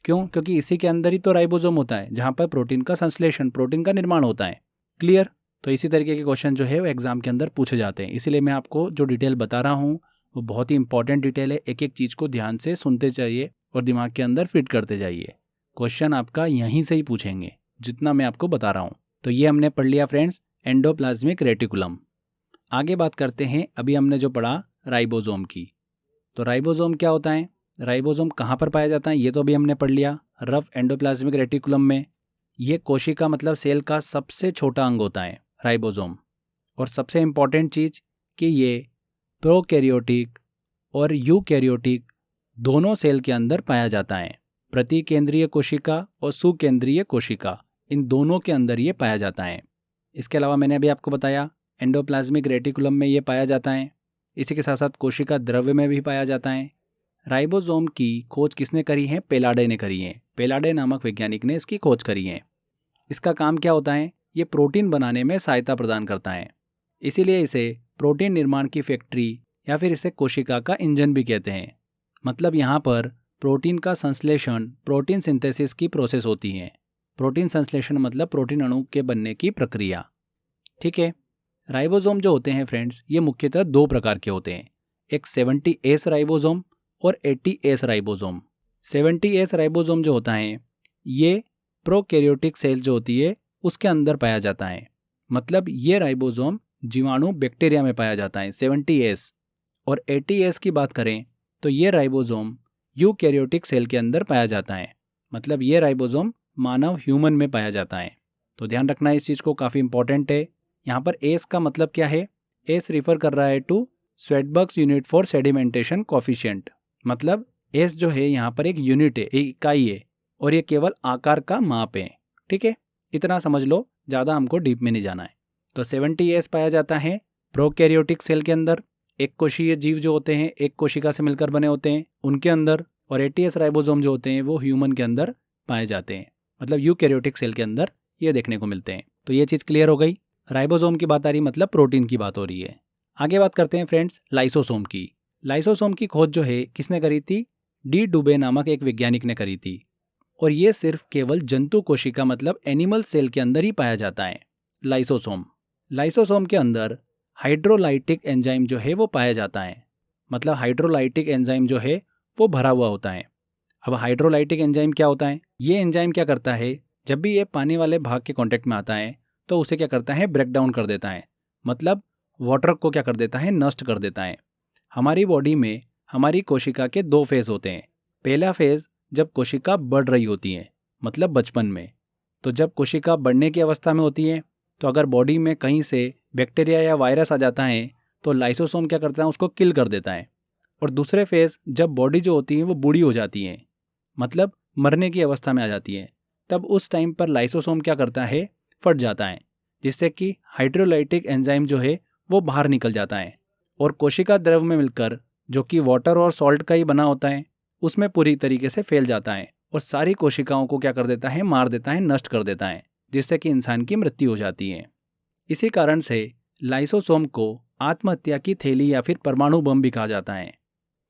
क्यों? क्योंकि इसी के अंदर ही तो राइबोसोम होता है, जहाँ पर प्रोटीन का संश्लेषण, प्रोटीन का निर्माण होता है। क्लियर? तो इसी तरीके के क्वेश्चन जो है वो एग्जाम के अंदर पूछे जाते हैं, इसीलिए मैं आपको जो डिटेल बता रहा हूँ वो बहुत ही इंपॉर्टेंट डिटेल है। एक एक चीज़ को ध्यान से सुनते जाइए और दिमाग के अंदर फिट करते जाइए। क्वेश्चन आपका यहीं से ही पूछेंगे जितना मैं आपको बता रहा हूँ। तो ये हमने पढ़ लिया फ्रेंड्स, एंडोप्लाज्मिक रेटिकुलम। आगे बात करते हैं, अभी हमने जो पढ़ा राइबोसोम की। तो राइबोसोम क्या होता है, राइबोसोम कहाँ पर पाया जाता है, ये तो अभी हमने पढ़ लिया, रफ एंडोप्लाज्मिक रेटिकुलम में। ये कोशिका मतलब सेल का सबसे छोटा अंग होता है राइबोसोम। और सबसे इम्पॉर्टेंट चीज़ कि ये प्रोकैरियोटिक और यूकैरियोटिक दोनों सेल के अंदर पाया जाता है। प्रतिकेंद्रीय कोशिका और सुकेंद्रीय कोशिका, इन दोनों के अंदर ये पाया जाता है। इसके अलावा मैंने अभी आपको बताया एंडोप्लाज्मिक रेटिकुलम में ये पाया जाता है। इसी के साथ साथ कोशिका द्रव्य में भी पाया जाता है। राइबोसोम की खोज किसने करी है? पेलाडे ने करी है। पेलाडे नामक वैज्ञानिक ने इसकी खोज करी है। इसका काम क्या होता है? ये प्रोटीन बनाने में सहायता प्रदान करता है, इसीलिए इसे प्रोटीन निर्माण की फैक्ट्री या फिर इसे कोशिका का इंजन भी कहते हैं। मतलब यहाँ पर प्रोटीन का संश्लेषण, प्रोटीन सिंथेसिस की प्रोसेस होती है। प्रोटीन संश्लेषण मतलब प्रोटीन अणु के बनने की प्रक्रिया। ठीक है। राइबोसोम जो होते हैं फ्रेंड्स, ये मुख्यतः दो प्रकार के होते हैं, एक 70S राइबोसोम और 80S राइबोसोम। 70S राइबोसोम जो होता है ये प्रोकैरियोटिक सेल जो होती है उसके अंदर पाया जाता है। मतलब ये राइबोसोम जीवाणु बैक्टीरिया में पाया जाता है 70S। और 80S की बात करें तो ये राइबोसोम यूकैरियोटिक सेल के अंदर पाया जाता है। मतलब ये राइबोसोम मानव ह्यूमन में पाया जाता है। तो ध्यान रखना इस चीज़ को, काफ़ी इंपॉर्टेंट है। यहाँ पर एस का मतलब क्या है? एस रिफर कर रहा है to Svedberg's unit for sedimentation coefficient. मतलब एस जो है यहाँ पर एक यूनिट है, एक इकाई है, और ये केवल आकार का माप है। ठीक है, इतना समझ लो, ज़्यादा हमको डीप में नहीं जाना है। तो 70S पाया जाता है प्रोकैरियोटिक सेल के अंदर, एक कोशीय जीव जो होते हैं एक कोशिका से मिलकर बने होते हैं उनके अंदर, और 80S राइबोसोम जो होते हैं वो ह्यूमन के अंदर पाए जाते हैं। मतलब यूकैरियोटिक सेल के अंदर ये देखने को मिलते हैं। तो ये चीज़ क्लियर हो गई। राइबोसोम की बात आ रही, मतलब प्रोटीन की बात हो रही है। आगे बात करते हैं फ्रेंड्स लाइसोसोम की। लाइसोसोम की खोज जो है किसने करी थी? डी डुबे नामक एक वैज्ञानिक ने करी थी। और ये सिर्फ केवल जंतु कोशिका मतलब एनिमल सेल के अंदर ही पाया जाता है लाइसोसोम। लाइसोसोम के अंदर हाइड्रोलाइटिक एंजाइम जो है वो पाया जाता है। मतलब हाइड्रोलाइटिक एंजाइम जो है वो भरा हुआ होता है। अब हाइड्रोलाइटिक एंजाइम क्या होता है? ये एंजाइम क्या करता है, जब भी ये पानी वाले भाग के कांटेक्ट में आता है तो उसे क्या करता है? ब्रेक डाउन कर देता है। मतलब वाटर को क्या कर देता है? नष्ट कर देता है। हमारी बॉडी में हमारी कोशिका के दो फेज होते हैं। पहला फेज जब कोशिका बढ़ रही होती है, मतलब बचपन में। तो जब कोशिका बढ़ने की अवस्था में होती है तो अगर बॉडी में कहीं से बैक्टीरिया या वायरस आ जाता है तो लाइसोसोम क्या करता है? उसको किल कर देता है। और दूसरे फेज जब बॉडी जो होती है वो बूढ़ी हो जाती है, मतलब मरने की अवस्था में आ जाती है, तब उस टाइम पर लाइसोसोम क्या करता है? फट जाता है, जिससे कि हाइड्रोलाइटिक एंजाइम जो है वो बाहर निकल जाता है और कोशिका द्रव में मिलकर, जो कि वाटर और सॉल्ट का ही बना होता है, उसमें पूरी तरीके से फैल जाता है और सारी कोशिकाओं को क्या कर देता है? मार देता है, नष्ट कर देता है, जिससे कि इंसान की मृत्यु हो जाती है। इसी कारण से लाइसोसोम को आत्महत्या की थैली या फिर परमाणु बम भी कहा जाता है।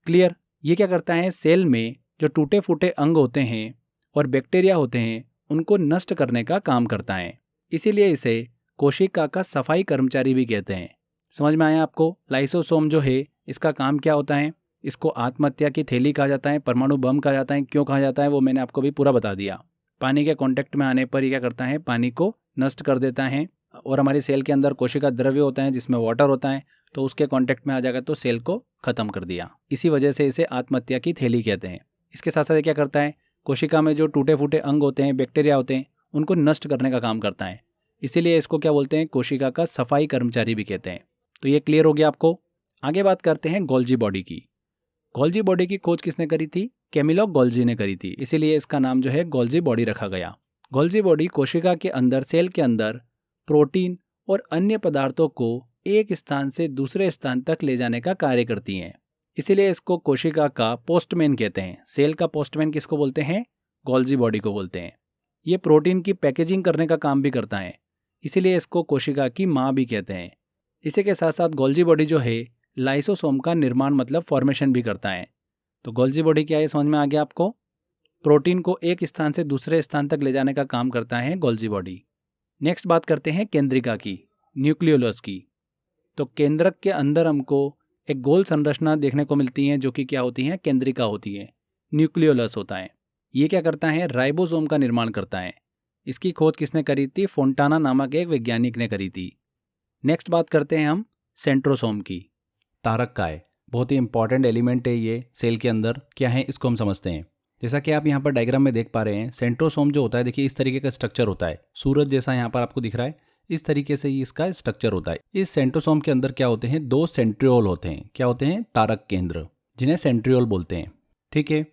क्लियर? ये क्या करता है? सेल में जो टूटे फूटे अंग होते हैं और बैक्टीरिया होते हैं उनको नष्ट करने का काम करता है। इसीलिए इसे कोशिका का सफाई कर्मचारी भी कहते हैं। समझ में आया आपको? लाइसोसोम जो है इसका काम क्या होता है? इसको आत्महत्या की थैली कहा जाता है, परमाणु बम कहा जाता है। क्यों कहा जाता है वो मैंने आपको भी पूरा बता दिया। पानी के कांटेक्ट में आने पर ये क्या करता है? पानी को नष्ट कर देता है। और हमारी सेल के अंदर कोशिका द्रव्य होता है जिसमें वाटर होता है, तो उसके कांटेक्ट में आ जाएगा तो सेल को खत्म कर दिया। इसी वजह से इसे आत्महत्या की थैली कहते हैं। इसके साथ साथ ये क्या करता है? कोशिका में जो टूटे फूटे अंग होते हैं, बैक्टीरिया होते हैं, उनको नष्ट करने का काम करता है। इसीलिए इसको क्या बोलते हैं? कोशिका का सफाई कर्मचारी भी कहते हैं। तो ये क्लियर हो गया आपको। आगे बात करते हैं गोल्जी बॉडी की। गोल्जी बॉडी की खोज किसने करी थी? कैमिलो गोल्जी ने करी थी। इसीलिए इसका नाम जो है गोल्जी बॉडी रखा गया। गोल्जी बॉडी कोशिका के अंदर, सेल के अंदर प्रोटीन और अन्य पदार्थों को एक स्थान से दूसरे स्थान तक ले जाने का कार्य करती हैं। इसीलिए इसको कोशिका का पोस्टमैन कहते हैं। सेल का पोस्टमैन किसको बोलते हैं? गोल्जी बॉडी को बोलते हैं। ये प्रोटीन की पैकेजिंग करने का काम भी करता है, इसीलिए इसको कोशिका की माँ भी कहते हैं। इसी के साथ साथ गोल्जी बॉडी जो है लाइसोसोम का निर्माण मतलब फॉर्मेशन भी करता है। तो गोल्जी बॉडी क्या है, समझ में आ गया आपको? प्रोटीन को एक स्थान से दूसरे स्थान तक ले जाने का काम करता है गोल्जी बॉडी। नेक्स्ट बात करते हैं केंद्रिका की, न्यूक्लियोलस की। तो केंद्रक के अंदर हमको एक गोल संरचना देखने को मिलती है जो कि क्या होती है? केंद्रिका होती है। न्यूक्लियोलस होता है। ये क्या करता है? राइबोसोम का निर्माण करता है। इसकी खोज किसने करी थी? फोंटाना नामक एक वैज्ञानिक ने करी थी। नेक्स्ट बात करते हैं हम सेंट्रोसोम की। तारक काय बहुत ही इंपॉर्टेंट एलिमेंट है ये सेल के अंदर। क्या है इसको हम समझते हैं। जैसा कि आप यहाँ पर डायग्राम में देख पा रहे हैं, सेंट्रोसोम जो होता है, देखिए इस तरीके का स्ट्रक्चर होता है। सूरज जैसा यहाँ पर आपको दिख रहा है, इस तरीके से ही इसका स्ट्रक्चर होता है। इस सेंट्रोसोम के अंदर क्या होते हैं? दो सेंट्रियोल होते हैं। क्या होते हैं? तारक केंद्र, जिन्हें सेंट्रियोल बोलते हैं। ठीक है।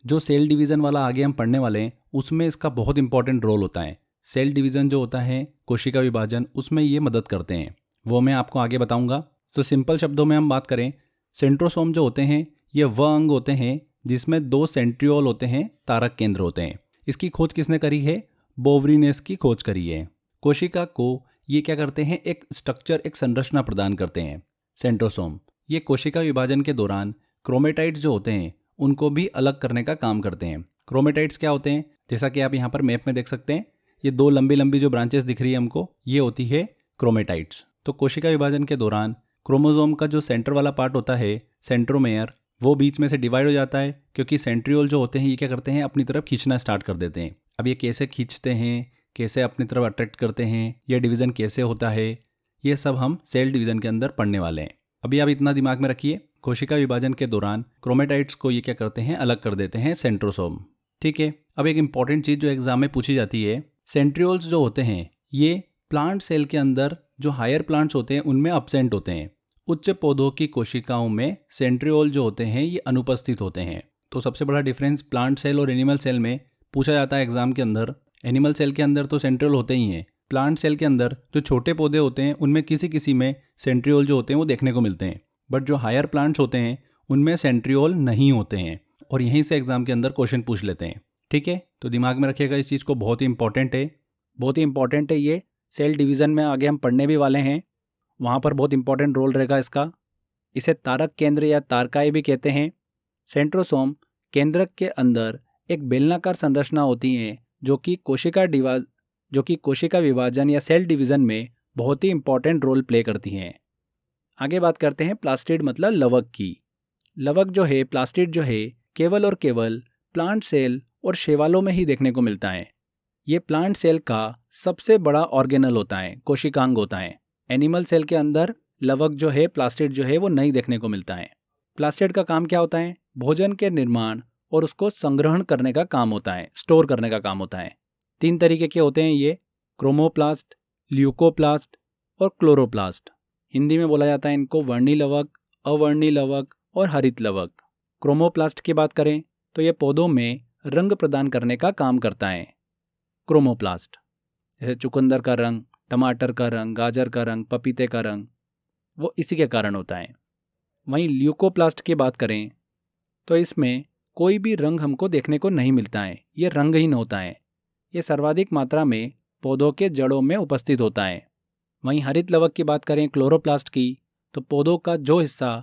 जो सेल डिवीज़न वाला आगे हम पढ़ने वाले हैं उसमें इसका बहुत इंपॉर्टेंट रोल होता है। सेल डिवीज़न जो होता है, कोशिका विभाजन, उसमें ये मदद करते हैं, वो मैं आपको आगे बताऊंगा। तो सिंपल शब्दों में हम बात करें, सेंट्रोसोम जो होते हैं ये वह अंग होते हैं जिसमें 2 सेंट्रियोल होते हैं, तारक केंद्र होते हैं। इसकी खोज किसने करी है? बोवरीनेस की खोज करी है। कोशिका को ये क्या करते हैं, एक स्ट्रक्चर, एक संरचना प्रदान करते हैं सेंट्रोसोम। ये कोशिका विभाजन के दौरान क्रोमेटाइड्स जो होते हैं उनको भी अलग करने का काम करते हैं। क्रोमेटाइड्स क्या होते हैं? जैसा कि आप यहाँ पर मैप में देख सकते हैं, ये 2 लंबी लंबी जो ब्रांचेस दिख रही है हमको, ये होती है क्रोमेटाइड्स। तो कोशिका विभाजन के दौरान क्रोमोसोम का जो सेंटर वाला पार्ट होता है, सेंट्रोमेयर, वो बीच में से डिवाइड हो जाता है, क्योंकि सेंट्रियोल जो होते हैं ये क्या करते हैं, अपनी तरफ खींचना स्टार्ट कर देते हैं। अब ये कैसे खींचते हैं, कैसे अपनी तरफ अट्रैक्ट करते हैं, यह डिवीज़न कैसे होता है, ये सब हम सेल डिवीज़न के अंदर पढ़ने वाले हैं। अभी आप इतना दिमाग में रखिए, कोशिका विभाजन के दौरान क्रोमेटाइड्स को ये क्या करते हैं, अलग कर देते हैं सेंट्रोसोम। ठीक है। अब एक इंपॉर्टेंट चीज़ जो एग्जाम में पूछी जाती है, सेंट्रियोल्स जो होते हैं ये प्लांट सेल के अंदर जो हायर प्लांट्स होते हैं उनमें अब्सेंट होते हैं। उच्च पौधों की कोशिकाओं में सेंट्रियोल जो होते हैं ये अनुपस्थित होते हैं। तो सबसे बड़ा डिफरेंस प्लांट सेल और एनिमल सेल में पूछा जाता है एग्जाम के अंदर। एनिमल सेल के अंदर तो सेंट्रियोल होते ही हैं, प्लांट सेल के अंदर जो छोटे पौधे होते हैं उनमें किसी किसी में सेंट्रियोल जो होते हैं वो देखने को मिलते हैं, बट जो हायर प्लांट्स होते हैं उनमें सेंट्रियोल नहीं होते हैं। और यहीं से एग्जाम के अंदर क्वेश्चन पूछ लेते हैं। ठीक है, तो दिमाग में रखिएगा इस चीज़ को, बहुत ही इंपॉर्टेंट है, बहुत ही इंपॉर्टेंट है ये। सेल डिवीज़न में आगे हम पढ़ने भी वाले हैं, वहाँ पर बहुत इंपॉर्टेंट रोल रहेगा इसका। इसे तारक केंद्र या तारकाई भी कहते हैं। सेंट्रोसोम केंद्रक के अंदर एक बेलनाकार संरचना होती है जो कि कोशिका विभाजन या सेल डिवीज़न में बहुत ही इंपॉर्टेंट रोल प्ले करती हैं। आगे बात करते हैं प्लास्टिड मतलब लवक की। लवक जो है, प्लास्टिड जो है, केवल और केवल प्लांट सेल और शैवालों में ही देखने को मिलता है। ये प्लांट सेल का सबसे बड़ा ऑर्गेनल होता है, कोशिकांग होता है। एनिमल सेल के अंदर लवक जो है, प्लास्टिड जो है, वो नहीं देखने को मिलता है। प्लास्टिड का काम क्या होता है? भोजन के निर्माण और उसको संग्रहण करने का काम होता है, स्टोर करने का काम होता है। 3 तरीके के होते हैं ये, क्रोमोप्लास्ट, ल्यूकोप्लास्ट और क्लोरोप्लास्ट। हिंदी में बोला जाता है इनको वर्णी लवक, अवर्णी लवक और हरित लवक। क्रोमोप्लास्ट की बात करें तो ये पौधों में रंग प्रदान करने का काम करता है। क्रोमोप्लास्ट जैसे चुकंदर का रंग, टमाटर का रंग, गाजर का रंग, पपीते का रंग, वो इसी के कारण होता है। वहीं ल्यूकोप्लास्ट की बात करें तो इसमें कोई भी रंग हमको देखने को नहीं मिलता है, ये रंगहीन होता है। ये सर्वाधिक मात्रा में पौधों के जड़ों में उपस्थित होता है। वहीं हरित लवक की बात करें, क्लोरोप्लास्ट की, तो पौधों का जो हिस्सा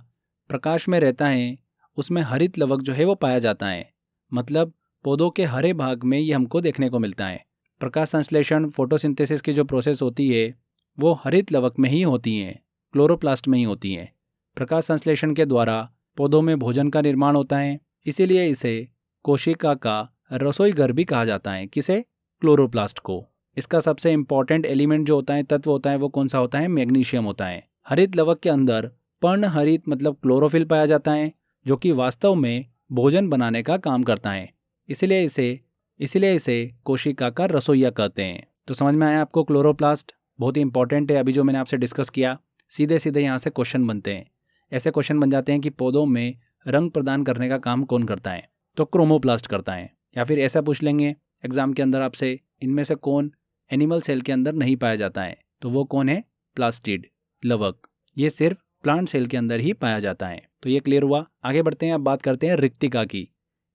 प्रकाश में रहता है उसमें हरित लवक जो है वो पाया जाता है। मतलब पौधों के हरे भाग में ये हमको देखने को मिलता है। प्रकाश संश्लेषण, फोटोसिंथेसिस की जो प्रोसेस होती है वो हरित लवक में ही होती है, क्लोरोप्लास्ट में ही होती है। प्रकाश संश्लेषण के द्वारा पौधों में भोजन का निर्माण होता है, इसीलिए इसे कोशिका का रसोई घर भी कहा जाता है। किसे? क्लोरोप्लास्ट को। इसका सबसे इंपॉर्टेंट एलिमेंट जो होता है, तत्व होता है, वो कौन सा होता है? मैग्नीशियम होता है। हरित लवक के अंदर पर्णहरित मतलब क्लोरोफिल पाया जाता है, जो कि वास्तव में भोजन बनाने का काम करता है। इसीलिए इसे कोशिका का रसोइया कहते हैं। तो समझ में आया आपको? क्लोरोप्लास्ट बहुत ही इंपॉर्टेंट है। अभी जो मैंने आपसे डिस्कस किया, सीधे सीधे यहाँ से क्वेश्चन बनते हैं। ऐसे क्वेश्चन बन जाते हैं कि पौधों में रंग प्रदान करने का काम कौन करता है? तो क्रोमोप्लास्ट करता है। या फिर ऐसा पूछ लेंगे एग्जाम के अंदर आपसे, इनमें से कौन एनिमल सेल के अंदर नहीं पाया जाता है? तो वो कौन है? प्लास्टिड, लवक। ये सिर्फ प्लांट सेल के अंदर ही पाया जाता है। तो ये क्लियर हुआ। आगे बढ़ते हैं, अब बात करते हैं रिक्तिका की।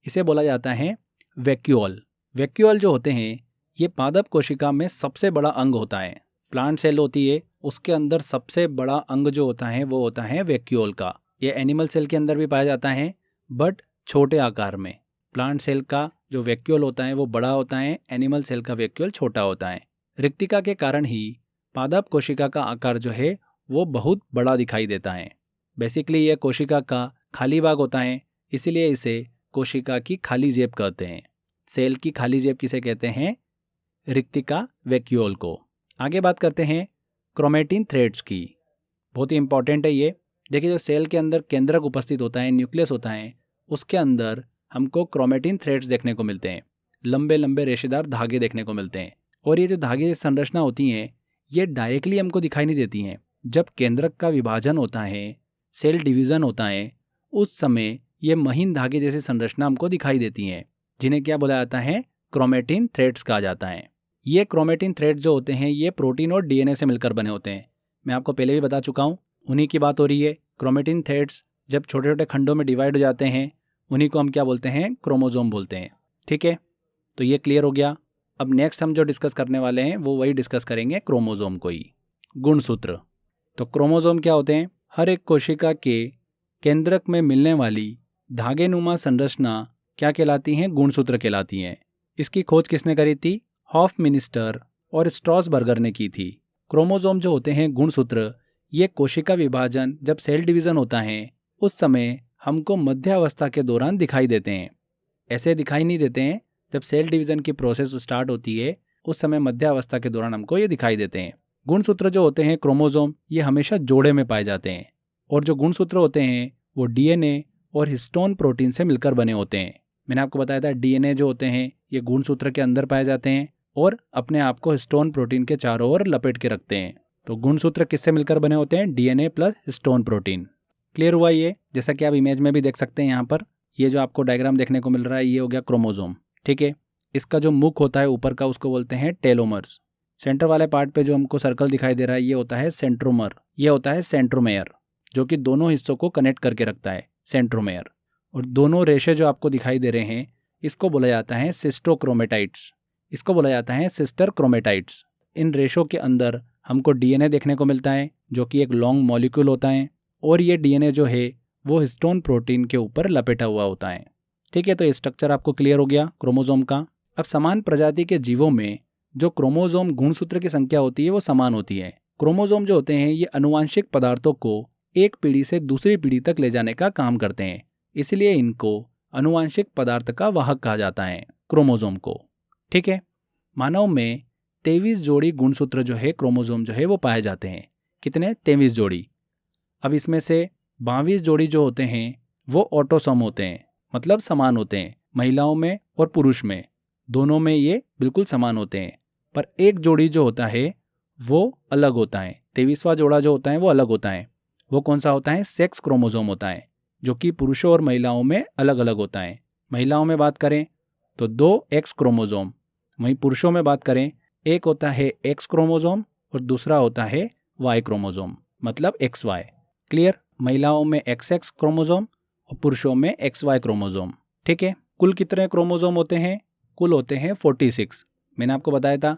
इसे बोला जाता है वैक्यूल। वैक्यूल जो होते हैं ये पादप कोशिका में सबसे बड़ा अंग होता है। प्लांट सेल होती है, उसके अंदर सबसे बड़ा अंग जो होता है वो होता है वैक्यूल का। ये एनिमल सेल के अंदर भी पाया जाता है, बट छोटे आकार में। प्लांट सेल का जो वैक्यूल होता है वो बड़ा होता है, एनिमल सेल का वैक्यूल छोटा होता है। रिक्तिका के कारण ही पादप कोशिका का आकार जो है वो बहुत बड़ा दिखाई देता है। बेसिकली ये कोशिका का खाली भाग होता है, इसीलिए इसे कोशिका की खाली जेब कहते हैं। सेल की खाली जेब किसे कहते हैं? रिक्तिका वैक्यूल को। आगे बात करते हैं क्रोमेटिन थ्रेड्स की। बहुत ही इंपॉर्टेंट है ये। देखिए, जो सेल के अंदर केंद्रक उपस्थित होता है, न्यूक्लियस होता है, उसके अंदर हमको क्रोमेटिन थ्रेड्स देखने को मिलते हैं। लंबे लंबे रेशेदार धागे देखने को मिलते हैं। और ये जो धागे संरचना होती हैं ये डायरेक्टली हमको दिखाई नहीं देती हैं। जब केंद्रक का विभाजन होता है, सेल डिवीज़न होता है, उस समय ये महीन धागे जैसी संरचना हमको दिखाई देती हैं, जिन्हें क्या बोला जाता है, क्रोमेटिन थ्रेड्स कहा जाता है। ये क्रोमेटिन थ्रेड जो होते हैं ये प्रोटीन और डीएनए से मिलकर बने होते हैं। मैं आपको पहले भी बता चुका हूँ, उन्हीं की बात हो रही है। क्रोमेटिन थ्रेड्स जब छोटे छोटे खंडों में डिवाइड हो जाते हैं, उन्हीं को हम क्या बोलते हैं, क्रोमोजोम बोलते हैं। ठीक है, तो ये क्लियर हो गया। अब नेक्स्ट हम जो डिस्कस करने वाले हैं वो वही डिस्कस करेंगे, क्रोमोजोम को ही। गुणसूत्र। तो क्रोमोजोम क्या होते हैं, हर एक कोशिका के केंद्रक में मिलने वाली धागेनुमा संरचना क्या कहलाती हैं, गुणसूत्र कहलाती हैं। इसकी खोज किसने करी थी, हॉफमिनिस्टर और स्ट्रॉसबर्गर ने की थी। क्रोमोजोम जो होते हैं गुणसूत्र, ये कोशिका विभाजन जब सेल डिवीजन होता है उस समय हमको मध्यावस्था के दौरान दिखाई देते हैं। ऐसे दिखाई नहीं देते हैं, जब सेल डिवीजन की प्रोसेस स्टार्ट होती है उस समय मध्यावस्था के दौरान हमको ये दिखाई देते हैं। गुणसूत्र जो होते हैं क्रोमोजोम, ये हमेशा जोड़े में पाए जाते हैं, और जो गुणसूत्र होते हैं वो डीएनए और हिस्टोन प्रोटीन से मिलकर बने होते हैं। मैंने आपको बताया था डीएनए जो होते हैं ये गुणसूत्र के अंदर पाए जाते हैं और अपने आप को हिस्टोन प्रोटीन के चारों ओर लपेट के रखते हैं। तो गुणसूत्र किससे मिलकर बने होते हैं, DNA plus histone protein. Clear हुआ ये, जैसा कि आप इमेज में भी देख सकते हैं। यहाँ पर ये जो आपको डायग्राम देखने को मिल रहा है ये हो गया क्रोमोजोम। ठीक है, इसका जो मुख होता है ऊपर का उसको बोलते हैं टेलोमर्स। सेंटर वाले पार्ट पे जो हमको सर्कल दिखाई दे रहा है ये होता है सेंट्रोमर, ये होता है सेंट्रोमेयर, जो कि दोनों हिस्सों को कनेक्ट करके रखता है, सेंट्रोमेयर। और दोनों रेशे जो आपको दिखाई दे रहे हैं इसको बोला जाता है सिस्टोक्रोमेटाइड्स, इसको बोला जाता है सिस्टर क्रोमेटाइड्स। इन रेशों के अंदर हमको डीएनए देखने को मिलता है जो कि एक लॉन्ग मॉलिक्यूल होता है, और ये डीएनए जो है वो हिस्टोन प्रोटीन के ऊपर लपेटा हुआ होता है। ठीक है, तो ये स्ट्रक्चर आपको क्लियर हो गया क्रोमोजोम का। अब समान प्रजाति के जीवों में जो क्रोमोजोम गुणसूत्र की संख्या होती है वो समान होती है। क्रोमोजोम जो होते हैं ये आनुवांशिक पदार्थों को एक पीढ़ी से दूसरी पीढ़ी तक ले जाने का काम करते हैं, इसलिए इनको आनुवांशिक पदार्थ का वाहक कहा जाता है, क्रोमोजोम को। ठीक है, मानव में 23 जोड़ी गुणसूत्र जो है क्रोमोजोम जो है वो पाए जाते हैं। कितने, 23 जोड़ी। अब इसमें से 22 जोड़ी जो होते हैं वो ऑटोसोम होते हैं, मतलब समान होते हैं, महिलाओं में और पुरुष में दोनों में ये बिल्कुल समान होते हैं। पर एक जोड़ी जो होता है वो अलग होता है, 23वां जोड़ा जो होता है वो अलग होता है। वो कौन सा होता है, सेक्स क्रोमोजोम होता है, जो कि पुरुषों और महिलाओं में अलग अलग होता है। महिलाओं में बात करें तो 2 एक्स क्रोमोजोम, वहीं पुरुषों में बात करें एक होता है एक्स क्रोमोजोम और दूसरा होता है वाई क्रोमोजोम, मतलब XY। क्लियर, महिलाओं में XX क्रोमोजोम और पुरुषों में XY क्रोमोजोम। ठीक है, कुल कितने क्रोमोजोम होते हैं, कुल होते हैं 46। मैंने आपको बताया था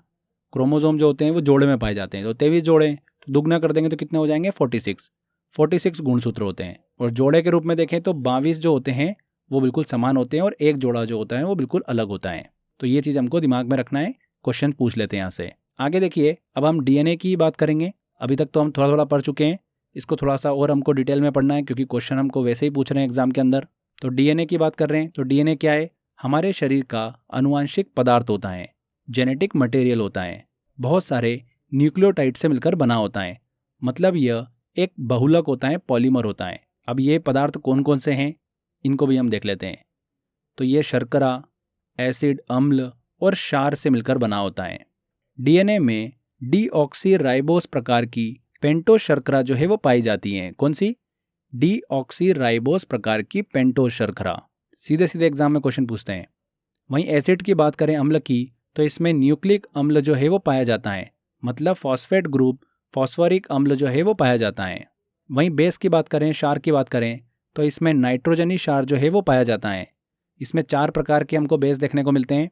क्रोमोजोम जो होते हैं वो जोड़े में पाए जाते हैं, तो 23 जोड़े, तो दुगना कर देंगे तो कितने हो जाएंगे, 46 गुणसूत्र होते हैं। और जोड़े के रूप में देखें तो 22 जो होते हैं वो बिल्कुल समान होते हैं और एक जोड़ा जो होता है वो बिल्कुल अलग होता है। तो ये चीज़ हमको दिमाग में रखना है, क्वेश्चन पूछ लेते हैं यहाँ से। आगे देखिए, अब हम डीएनए की बात करेंगे। अभी तक तो हम थोड़ा थोड़ा पढ़ चुके हैं, इसको थोड़ा सा और हमको डिटेल में पढ़ना है क्योंकि क्वेश्चन हमको वैसे ही पूछ रहे हैं एग्जाम के अंदर। तो डीएनए की बात कर रहे हैं, तो डीएनए क्या है, हमारे शरीर का आनुवांशिक पदार्थ होता है, जेनेटिक मटेरियल होता है, बहुत सारे न्यूक्लियोटाइड से मिलकर बना होता है, मतलब यह एक बहुलक होता है, पॉलीमर होता है। अब ये पदार्थ कौन कौन से हैं इनको भी हम देख लेते हैं। तो ये शर्करा, एसिड, अम्ल और क्षार से मिलकर बना होता है। डीएनए में डीऑक्सीराइबोस प्रकार की पेंटोस शर्करा जो है वो पाई जाती हैं। कौन सी, डीऑक्सीराइबोस प्रकार की पेंटोस शर्करा। सीधे सीधे एग्जाम में क्वेश्चन पूछते हैं। वहीं एसिड की बात करें, अम्ल की, तो इसमें न्यूक्लिक अम्ल जो है वो पाया जाता है, मतलब फॉस्फेट ग्रुप फॉस्फोरिक अम्ल जो है वो पाया जाता है। वहीं बेस की बात करें, क्षार की बात करें, तो इसमें नाइट्रोजनी क्षार जो है वो पाया जाता है। इसमें 4 प्रकार के हमको बेस देखने को मिलते हैं,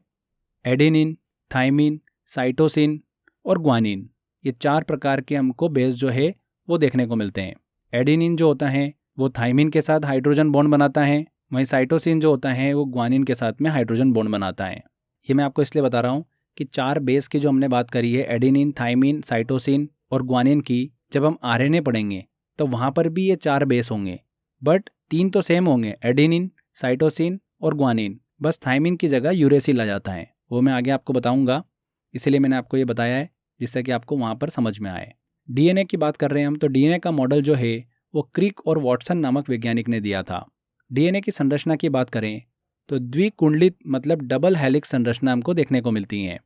एडेनिन, थाइमिन, साइटोसिन और ग्वानिन। ये 4 प्रकार के हमको बेस जो है वो देखने को मिलते हैं। एडेनिन जो होता है वो थाइमिन के साथ हाइड्रोजन बॉन्ड बनाता है, वहीं साइटोसिन जो होता है वो ग्वानिन के साथ में हाइड्रोजन बॉन्ड बनाता है। ये मैं आपको इसलिए बता रहा हूँ कि 4 बेस की जो हमने बात करी है, एडेनिन, थाइमिन, साइटोसिन और ग्वानिन की, जब हम आरएनए पढ़ेंगे तो वहाँ पर भी ये 4 बेस होंगे, बट 3 तो सेम होंगे, एडेनिन, साइटोसिन और ग्वानिन। बस थाइमिन की जगह यूरेसिल आ जाता है, वो मैं आगे आपको बताऊंगा, इसलिए मैंने आपको ये बताया है जिससे कि आपको वहाँ पर समझ में आए। डीएनए की बात कर रहे हैं हम, तो डीएनए का मॉडल जो है वो क्रिक और वॉटसन नामक वैज्ञानिक ने दिया था। डीएनए की संरचना की बात करें तो द्विकुंडलित मतलब डबल हेलिक्स संरचना हमको देखने को मिलती है,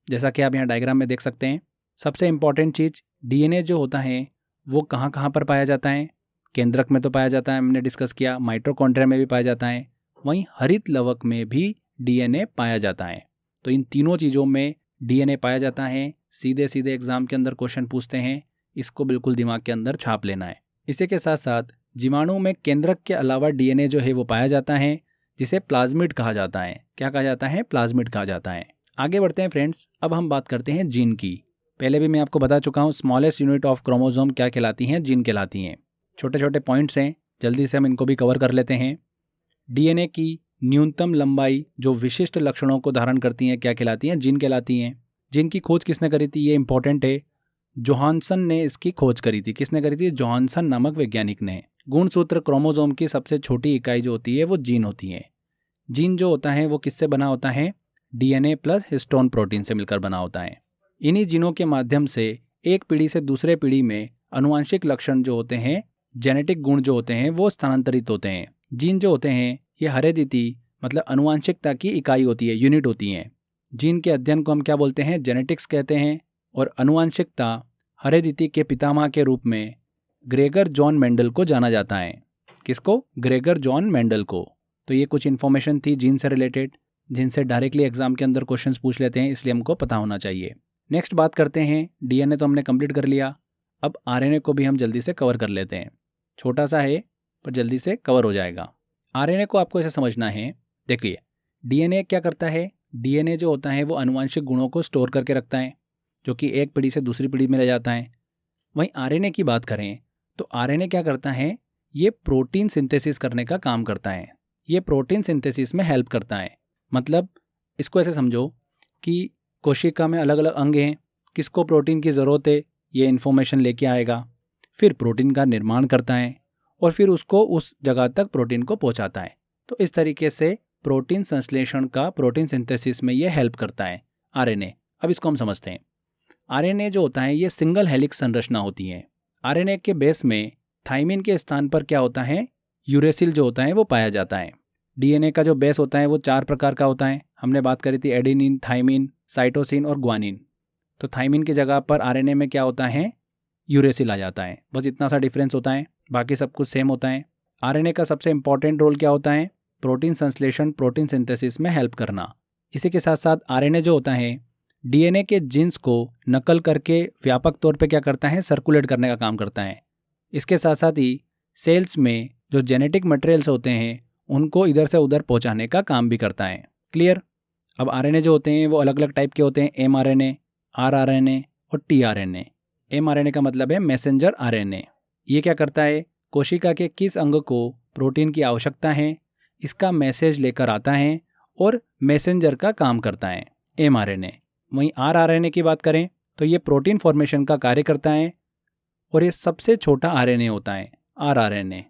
जैसा कि आप यहाँ डायग्राम में देख सकते हैं। सबसे इंपॉर्टेंट चीज़, डीएनए जो होता है वो कहाँ कहाँ पर पाया जाता है, केंद्रक में तो पाया जाता है, हमने डिस्कस किया, माइटोकॉन्ड्रिया में भी पाया जाता है, वहीं हरित लवक में भी डीएनए पाया जाता है। तो इन तीनों चीज़ों में डीएनए पाया जाता है। सीधे सीधे एग्जाम के अंदर क्वेश्चन पूछते हैं, इसको बिल्कुल दिमाग के अंदर छाप लेना है। इसी के साथ साथ जीवाणु में केंद्रक के अलावा डीएनए जो है वो पाया जाता है, जिसे प्लाज्मिड कहा जाता है। क्या कहा जाता है? प्लाज्मिड कहा जाता है। आगे बढ़ते हैं फ्रेंड्स, अब हम बात करते हैं जीन की। पहले भी मैं आपको बता चुका हूँ, स्मॉलेस्ट यूनिट ऑफ क्रोमोसोम क्या कहलाती हैं? जीन कहलाती हैं। छोटे छोटे पॉइंट्स हैं, जल्दी से हम इनको भी कवर कर लेते हैं। डीएनए की न्यूनतम लंबाई जो विशिष्ट लक्षणों को धारण करती हैं क्या कहलाती हैं? जीन कहलाती हैं। जीन की खोज किसने करी थी? ये इंपॉर्टेंट है। जोहानसन ने इसकी खोज करी थी। किसने करी थी? जोहानसन नामक वैज्ञानिक ने। गुणसूत्र क्रोमोसोम की सबसे छोटी इकाई जो होती है वो जीन होती है। जीन जो होता है वो किससे बना होता है? डीएनए प्लस हिस्टोन प्रोटीन से मिलकर बना होता है। इन्हीं जीनों के माध्यम से एक पीढ़ी से दूसरे पीढ़ी में आनुवंशिक लक्षण जो होते हैं, जेनेटिक गुण जो होते हैं वो स्थानांतरित होते हैं। जीन जो होते हैं ये हेरेडिटी मतलब आनुवंशिकता की इकाई होती है, यूनिट होती है। जीन के अध्ययन को हम क्या बोलते हैं? जेनेटिक्स कहते हैं। और आनुवंशिकता हेरेडिटी के पितामह के रूप में ग्रेगर जॉन मेंडल को जाना जाता है। किसको? ग्रेगर जॉन मेंडल को। तो ये कुछ इन्फॉर्मेशन थी जीन से रिलेटेड, जिनसे डायरेक्टली एग्जाम के अंदर क्वेश्चंस पूछ लेते हैं, इसलिए हमको पता होना चाहिए। नेक्स्ट बात करते हैं, डीएनए तो हमने कंप्लीट कर लिया, अब आरएनए को भी हम जल्दी से कवर कर लेते हैं। छोटा सा है पर जल्दी से कवर हो जाएगा। आरएनए को आपको ऐसे समझना है, देखिए डीएनए क्या करता है? डीएनए जो होता है वो आनुवंशिक गुणों को स्टोर करके रखता है, जो कि एक पीढ़ी से दूसरी पीढ़ी में ले जाता है। वहीं आरएनए की बात करें तो आरएनए क्या करता है? ये प्रोटीन सिंथेसिस करने का काम करता है। ये प्रोटीन सिंथेसिस में हेल्प करता है। मतलब इसको ऐसे समझो कि कोशिका में अलग अलग अंग हैं, किसको प्रोटीन की ज़रूरत है ये इन्फॉर्मेशन लेके आएगा, फिर प्रोटीन का निर्माण करता है और फिर उसको उस जगह तक प्रोटीन को पहुंचाता है। तो इस तरीके से प्रोटीन संश्लेषण का, प्रोटीन सिंथेसिस में ये हेल्प करता है आरएनए। अब इसको हम समझते हैं। आरएनए जो होता है ये सिंगल हेलिक्स संरचना होती है। आरएनए के बेस में थाइमिन के स्थान पर क्या होता है? यूरेसिल जो होता है वो पाया जाता है। डीएनए का जो बेस होता है वो 4 प्रकार का होता है। हमने बात करी थी एडेनिन, थाइमिन, साइटोसिन और ग्वानिन। तो थाइमिन की जगह पर आरएनए में क्या होता है? यूरेसिल आ जाता है। बस इतना सा डिफरेंस होता है, बाकी सब कुछ सेम होता है। आरएनए का सबसे इंपॉर्टेंट रोल क्या होता है? प्रोटीन संश्लेषण, प्रोटीन सिंथेसिस में हेल्प करना। इसी के साथ साथ आरएनए जो होता है डीएनए के जीन्स को नकल करके व्यापक तौर पे क्या करता है? सर्कुलेट करने का काम करता है। इसके साथ साथ ही सेल्स में जो जेनेटिक मटेरियल्स होते हैं उनको इधर से उधर पहुंचाने का काम भी करता है। क्लियर? अब आरएनए जो होते हैं वो अलग अलग टाइप के होते हैं, एमआरएनए, आरआरएनए और टीआरएनए। एमआरएनए का मतलब है मैसेंजर आरएनए। ये क्या करता है? कोशिका के किस अंग को प्रोटीन की आवश्यकता है इसका मैसेज लेकर आता है और मैसेंजर का काम करता है एमआरएनए। वहीं आरआरएनए की बात करें तो ये प्रोटीन फॉर्मेशन का कार्य करता है और ये सबसे छोटा आरएनए होता है आरआरएनए।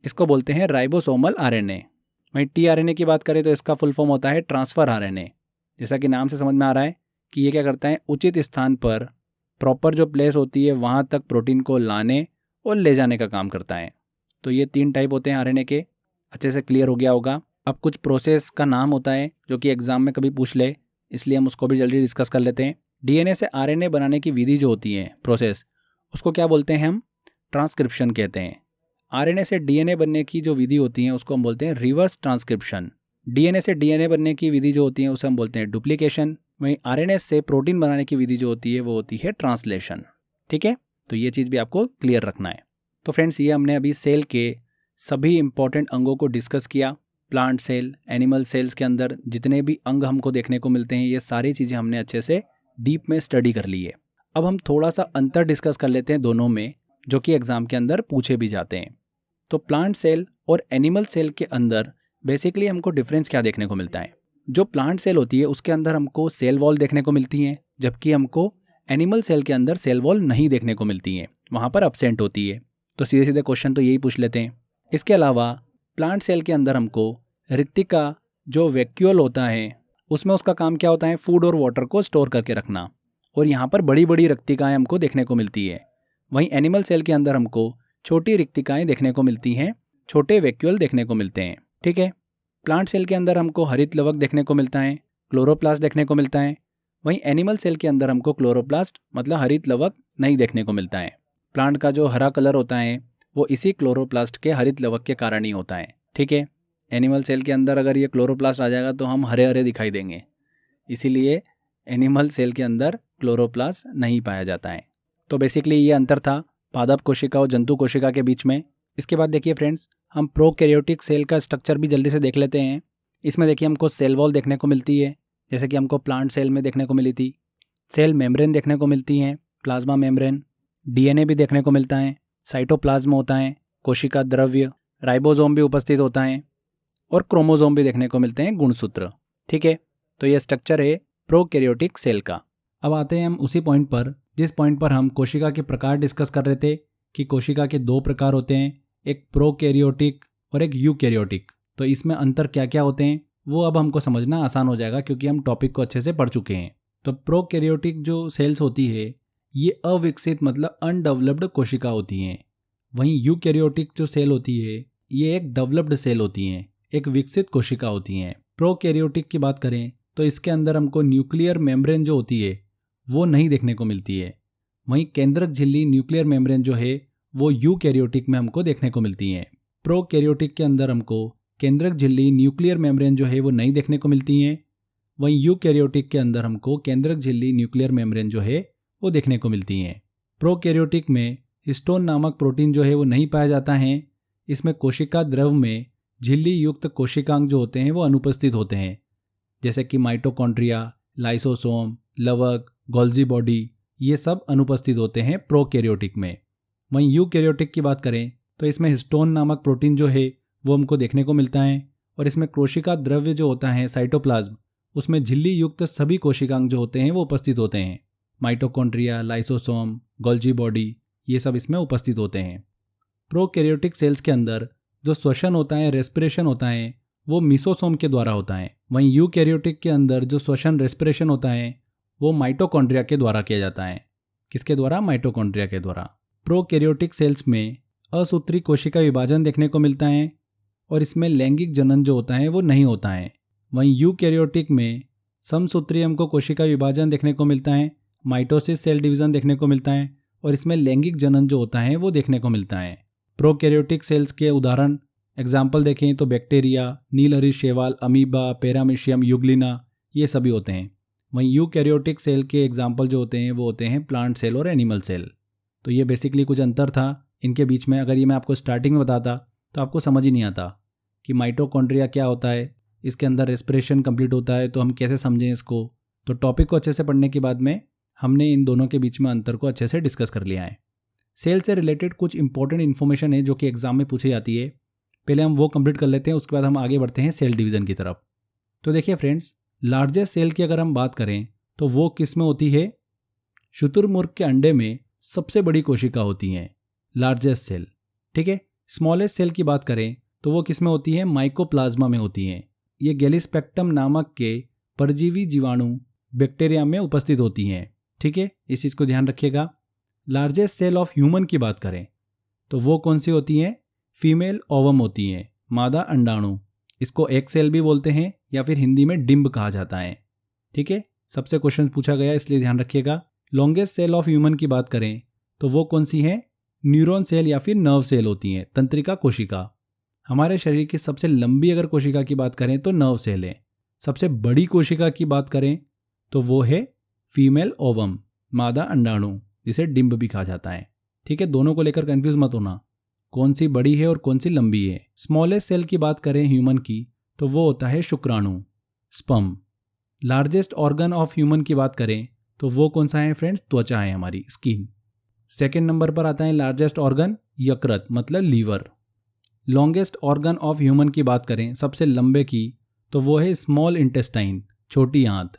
इसको बोलते हैं राइबोसोमल आरएनए। वहीं टीआरएनए की बात करें तो इसका फुल फॉर्म होता है ट्रांसफर आरएनए। जैसा कि नाम से समझ में आ रहा है कि ये क्या करता है? उचित स्थान पर प्रॉपर जो प्लेस होती है वहाँ तक प्रोटीन को लाने और ले जाने का काम करता है। तो ये 3 टाइप होते हैं आरएनए के। अच्छे से क्लियर हो गया होगा। अब कुछ प्रोसेस का नाम होता है जो कि एग्जाम में कभी पूछ ले, इसलिए हम उसको भी जल्दी डिस्कस कर लेते हैं। डीएनए से आरएनए बनाने की विधि जो होती है, प्रोसेस, उसको क्या बोलते हैं? हम ट्रांसक्रिप्शन कहते हैं। आरएनए से डीएनए बनने की जो विधि होती है उसको हम बोलते हैं रिवर्स ट्रांसक्रिप्शन। डीएनए से डीएनए बनने की विधि जो होती है उसे हम बोलते हैं डुप्लीकेशन। वहीं आरएनए से प्रोटीन बनाने की विधि जो होती है वो होती है ट्रांसलेशन। ठीक है, तो ये चीज़ भी आपको क्लियर रखना है। तो फ्रेंड्स, ये हमने अभी सेल के सभी इंपॉर्टेंट अंगों को डिस्कस किया। प्लांट सेल, एनिमल सेल्स के अंदर जितने भी अंग हमको देखने को मिलते हैं ये सारी चीज़ें हमने अच्छे से डीप में स्टडी कर ली है। अब हम थोड़ा सा अंतर डिस्कस कर लेते हैं दोनों में, जो कि एग्जाम के अंदर पूछे भी जाते हैं। तो प्लांट सेल और एनिमल सेल के अंदर बेसिकली हमको डिफरेंस क्या देखने को मिलता है? जो प्लांट सेल होती है उसके अंदर हमको सेल वॉल देखने को मिलती हैं, जबकि हमको एनिमल सेल के अंदर सेल वॉल नहीं देखने को मिलती हैं, वहाँ पर एब्सेंट होती है। तो सीधे सीधे क्वेश्चन तो यही पूछ लेते हैं। इसके अलावा प्लांट सेल के अंदर हमको रिक्तिका जो वैक्यूल होता है उसमें उसका काम क्या होता है? फूड और वाटर को स्टोर करके रखना, और यहाँ पर बड़ी बड़ी रिक्तिकाएँ हमको देखने को मिलती है। वहीं एनिमल सेल के अंदर हमको छोटी रिक्तिकाएँ देखने को मिलती हैं, छोटे वैक्यूल देखने को मिलते हैं। ठीक है, प्लांट सेल के अंदर हमको हरित लवक देखने को मिलता है, क्लोरोप्लास्ट देखने को मिलता है। वहीं एनिमल सेल के अंदर हमको क्लोरोप्लास्ट मतलब हरित लवक नहीं देखने को मिलता है। प्लांट का जो हरा कलर होता है वो इसी क्लोरोप्लास्ट के हरित लवक के कारण ही होता है। ठीक है, एनिमल सेल के अंदर अगर ये क्लोरोप्लास्ट आ जाएगा तो हम हरे हरे दिखाई देंगे, इसीलिए एनिमल सेल के अंदर क्लोरोप्लास्ट नहीं पाया जाता है। तो बेसिकली ये अंतर था पादप कोशिका और जंतु कोशिका के बीच में। इसके बाद देखिए फ्रेंड्स, हम प्रोकैरियोटिक सेल का स्ट्रक्चर भी जल्दी से देख लेते हैं। इसमें देखिए हमको सेल वॉल देखने को मिलती है, जैसे कि हमको प्लांट सेल में देखने को मिली थी। सेल मेम्ब्रेन देखने को मिलती हैं, प्लाज्मा मेम्ब्रेन। डीएनए भी देखने को मिलता है, साइटोप्लाज्म होता है, कोशिका द्रव्य, राइबोसोम भी उपस्थित होता है और क्रोमोसोम भी देखने को मिलते हैं, गुणसूत्र। ठीक है, तो ये स्ट्रक्चर है प्रोकैरियोटिक सेल का। अब आते हैं हम उसी पॉइंट पर जिस पॉइंट पर हम कोशिका के प्रकार डिस्कस कर रहे थे कि कोशिका के 2 प्रकार होते हैं, एक प्रोकैरियोटिक और एक यूकैरियोटिक। तो इसमें अंतर क्या क्या होते हैं वो अब हमको समझना आसान हो जाएगा, क्योंकि हम टॉपिक को अच्छे से पढ़ चुके हैं। तो प्रोकैरियोटिक जो सेल्स होती है ये अविकसित मतलब अनडेवलप्ड कोशिका होती हैं। वहीं यूकैरियोटिक जो सेल होती है ये एक डेवलप्ड सेल होती हैं, एक विकसित कोशिका होती हैं। प्रोकैरियोटिक की बात करें तो इसके अंदर हमको न्यूक्लियर मेम्ब्रेन जो होती है वो नहीं देखने को मिलती है। वहीं केंद्रक झिल्ली न्यूक्लियर मेम्ब्रेन जो है वो यूकैरियोटिक में हमको देखने को मिलती हैं। प्रोकैरियोटिक के अंदर हमको केंद्रक झिल्ली न्यूक्लियर मेम्ब्रेन जो है वो नहीं देखने को मिलती हैं। वहीं यूकैरियोटिक के अंदर हमको केंद्रक झिल्ली न्यूक्लियर मेम्ब्रेन जो है वो देखने को मिलती हैं। प्रोकैरियोटिक में हिस्टोन नामक प्रोटीन जो है वो नहीं पाया जाता है। इसमें कोशिका द्रव में झिल्ली युक्त कोशिकांग जो होते हैं वो अनुपस्थित होते हैं, जैसे कि माइटोकॉन्ड्रिया, लाइसोसोम, लवक, गोल्जी बॉडी, ये सब अनुपस्थित होते हैं प्रोकैरियोटिक में। वहीं यूकैरियोटिक की बात करें तो इसमें हिस्टोन नामक प्रोटीन जो है वो हमको देखने को मिलता है और इसमें कोशिका द्रव्य जो होता है साइटोप्लाज्म, उसमें झिल्ली युक्त सभी कोशिकांग जो होते हैं वो उपस्थित होते हैं। माइटोकॉन्ड्रिया, लाइसोसोम, गोल्जी बॉडी, ये सब इसमें उपस्थित होते हैं। प्रोकैरियोटिक सेल्स के अंदर जो श्वसन होता है, रेस्पिरेशन होता है, वो मिसोसोम के द्वारा होता है। वहीं यूकैरियोटिक के अंदर जो श्वसन रेस्पिरेशन होता है वो माइटोकॉन्ड्रिया के द्वारा किया जाता है। किसके द्वारा? माइटोकॉन्ड्रिया के द्वारा। प्रोकैरियोटिक सेल्स में असूत्री कोशिका विभाजन देखने को मिलता है और इसमें लैंगिक जनन जो होता है वो नहीं होता है। वहीं यूकैरियोटिक में समसूत्री हमको कोशिका विभाजन देखने को मिलता है, माइटोसिस सेल डिवीजन देखने को मिलता है और इसमें लैंगिक जनन जो होता है वो देखने को मिलता है। प्रोकैरियोटिक सेल्स के उदाहरण एग्जाम्पल देखें तो बैक्टीरिया, नीलहरित शैवाल, अमीबा, पैरामीशियम, यूग्लिना, ये सभी होते हैं। वहीं यूकैरियोटिक सेल के एग्जाम्पल जो होते हैं वो होते हैं प्लांट सेल और एनिमल सेल। तो ये बेसिकली कुछ अंतर था इनके बीच में। अगर ये मैं आपको स्टार्टिंग में बताता तो आपको समझ ही नहीं आता कि माइटोकॉन्ड्रिया क्या होता है, इसके अंदर रेस्पिरेशन कंप्लीट होता है, तो हम कैसे समझें इसको। तो टॉपिक को अच्छे से पढ़ने के बाद में हमने इन दोनों के बीच में अंतर को अच्छे से डिस्कस कर लिया है। सेल से रिलेटेड कुछ इंपॉर्टेंट इन्फॉर्मेशन है जो कि एग्जाम में पूछी जाती है, पहले हम वो कंप्लीट कर लेते हैं, उसके बाद हम आगे बढ़ते हैं सेल डिवीज़न की तरफ। तो देखिए फ्रेंड्स, लार्जेस्ट सेल की अगर हम बात करें तो वो किस में होती है? शुतुरमुर्ग के अंडे में सबसे बड़ी कोशिका होती हैं लार्जेस्ट सेल। ठीक है, स्मॉलेस्ट सेल की बात करें तो वो किस में होती है? माइकोप्लाज्मा में होती हैं। ये गैलिस्पेक्टम नामक के परजीवी जीवाणु बैक्टीरिया में उपस्थित होती हैं। ठीक है, इस चीज़ को ध्यान रखिएगा। लार्जेस्ट सेल ऑफ ह्यूमन की बात करें तो वो कौन सी होती हैं? फीमेल ओवम होती हैं, मादा अंडाणु। इसको एग सेल भी बोलते हैं या फिर हिंदी में डिंब कहा जाता है। ठीक है, सबसे क्वेश्चन पूछा गया इसलिए ध्यान रखिएगा। लॉन्गेस्ट सेल ऑफ ह्यूमन की बात करें तो वो कौन सी है? न्यूरॉन सेल या फिर नर्व सेल होती हैं, तंत्रिका कोशिका। हमारे शरीर की सबसे लंबी अगर कोशिका की बात करें तो नर्व सेल है। सबसे बड़ी कोशिका की बात करें तो वो है फीमेल ओवम, मादा अंडाणु, जिसे डिंब भी कहा जाता है। ठीक है, दोनों को लेकर कंफ्यूज मत होना, कौन सी बड़ी है और कौन सी लंबी है। स्मॉलेस्ट सेल की बात करें ह्यूमन की तो वो होता है शुक्राणु, sperm. Largest organ of human की बात करें तो वो कौन सा है फ्रेंड्स? त्वचा है हमारी, स्किन। सेकेंड नंबर पर आता है लार्जेस्ट ऑर्गन यकृत मतलब liver. Longest organ of human की बात करें सबसे लंबे की तो वो है स्मॉल इंटेस्टाइन, छोटी आंत।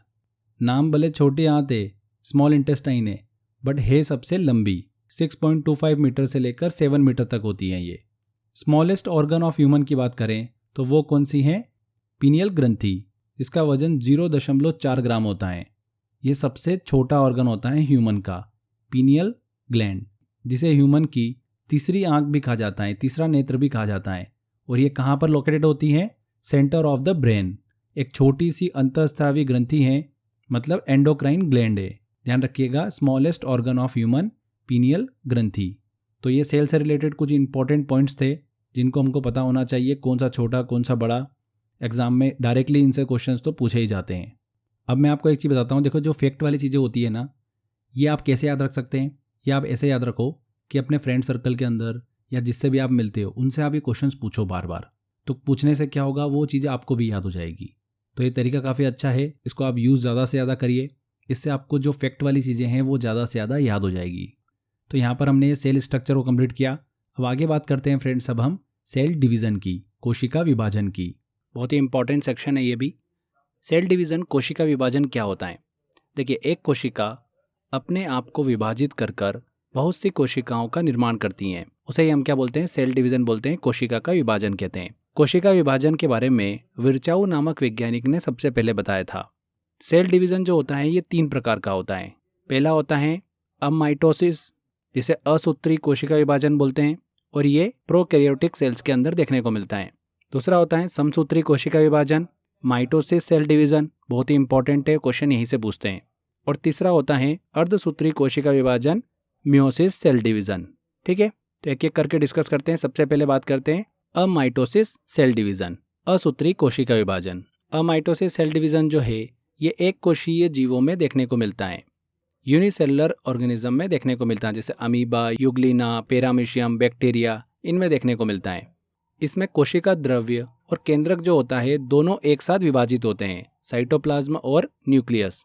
नाम भले छोटी आंत है, स्मॉल इंटेस्टाइन है, बट है सबसे लंबी। 6.25 मीटर से लेकर 7 मीटर तक होती है ये। स्मॉलेस्ट ऑर्गन ऑफ ह्यूमन की बात करें तो वो कौन सी है? पीनियल ग्रंथि। इसका वजन 0.4 ग्राम होता है। ये सबसे छोटा ऑर्गन होता है ह्यूमन का, पीनियल ग्लैंड, जिसे ह्यूमन की तीसरी आंख भी कहा जाता है, तीसरा नेत्र भी कहा जाता है। और ये कहाँ पर लोकेटेड होती है? Centre of the brain. एक छोटी सी अंतःस्रावी ग्रंथि है, मतलब एंडोक्राइन ग्लैंड है। ध्यान रखिएगा, smallest organ of human pineal ग्रंथि। तो ये सेल से रिलेटेड कुछ इंपॉर्टेंट पॉइंट्स थे जिनको हमको पता होना चाहिए, कौन सा छोटा कौन सा बड़ा। एग्जाम में डायरेक्टली इनसे क्वेश्चंस तो पूछे ही जाते हैं। अब मैं आपको एक चीज़ बताता हूँ, देखो जो फैक्ट वाली चीज़ें होती है ना, ये आप कैसे याद रख सकते हैं, ये आप ऐसे याद रखो कि अपने फ्रेंड सर्कल के अंदर या जिससे भी आप मिलते हो उनसे आप ये क्वेश्चंस पूछो बार बार। तो पूछने से क्या होगा, वो चीज़ें आपको भी याद हो जाएगी। तो ये तरीका काफ़ी अच्छा है, इसको आप यूज़ ज़्यादा से ज़्यादा करिए। इससे आपको जो फैक्ट वाली चीज़ें हैं वो ज़्यादा से ज़्यादा याद हो जाएगी। तो यहाँ पर हमने सेल स्ट्रक्चर को कंप्लीट किया। अब आगे बात करते हैं फ्रेंड्स, अब हम सेल डिवीज़न की, कोशिका विभाजन की। बहुत ही इंपॉर्टेंट सेक्शन है ये भी। सेल डिवीज़न, कोशिका विभाजन क्या होता है। देखिए, एक कोशिका अपने आप को विभाजित कर कर बहुत सी कोशिकाओं का निर्माण करती हैं, उसे ही हम क्या बोलते हैं, सेल डिवीज़न बोलते हैं, कोशिका का विभाजन कहते हैं। कोशिका विभाजन के बारे में विर्चाऊ नामक वैज्ञानिक ने सबसे पहले बताया था। सेल डिवीज़न जो होता है ये 3 प्रकार का होता है। पहला होता है अमाइटोसिस, जिसे असूत्री कोशिका विभाजन बोलते हैं, और ये प्रोकैरियोटिक सेल्स के अंदर देखने को मिलता है। दूसरा होता है समसूत्री कोशिका विभाजन, माइटोसिस सेल डिवीज़न, बहुत ही इंपॉर्टेंट है, क्वेश्चन यहीं से पूछते हैं। और तीसरा होता है अर्धसूत्री कोशिका विभाजन, मियोसिस सेल डिवीज़न। ठीक है, तो एक एक करके डिस्कस करते हैं। सबसे पहले बात करते हैं अमाइटोसिस सेल डिवीज़न, असूत्री कोशिका विभाजन। अमाइटोसिस सेल डिवीज़न जो है ये एक कोशीय जीवों में देखने को मिलता है, यूनिसेलुलर ऑर्गेनिज्म में देखने को मिलता है, जैसे अमीबा, यूग्लिना, पेरामीशियम, बैक्टीरिया, इनमें देखने को मिलता है। इसमें कोशिका द्रव्य और केंद्रक जो होता है दोनों एक साथ विभाजित होते हैं, साइटोप्लाज्म और न्यूक्लियस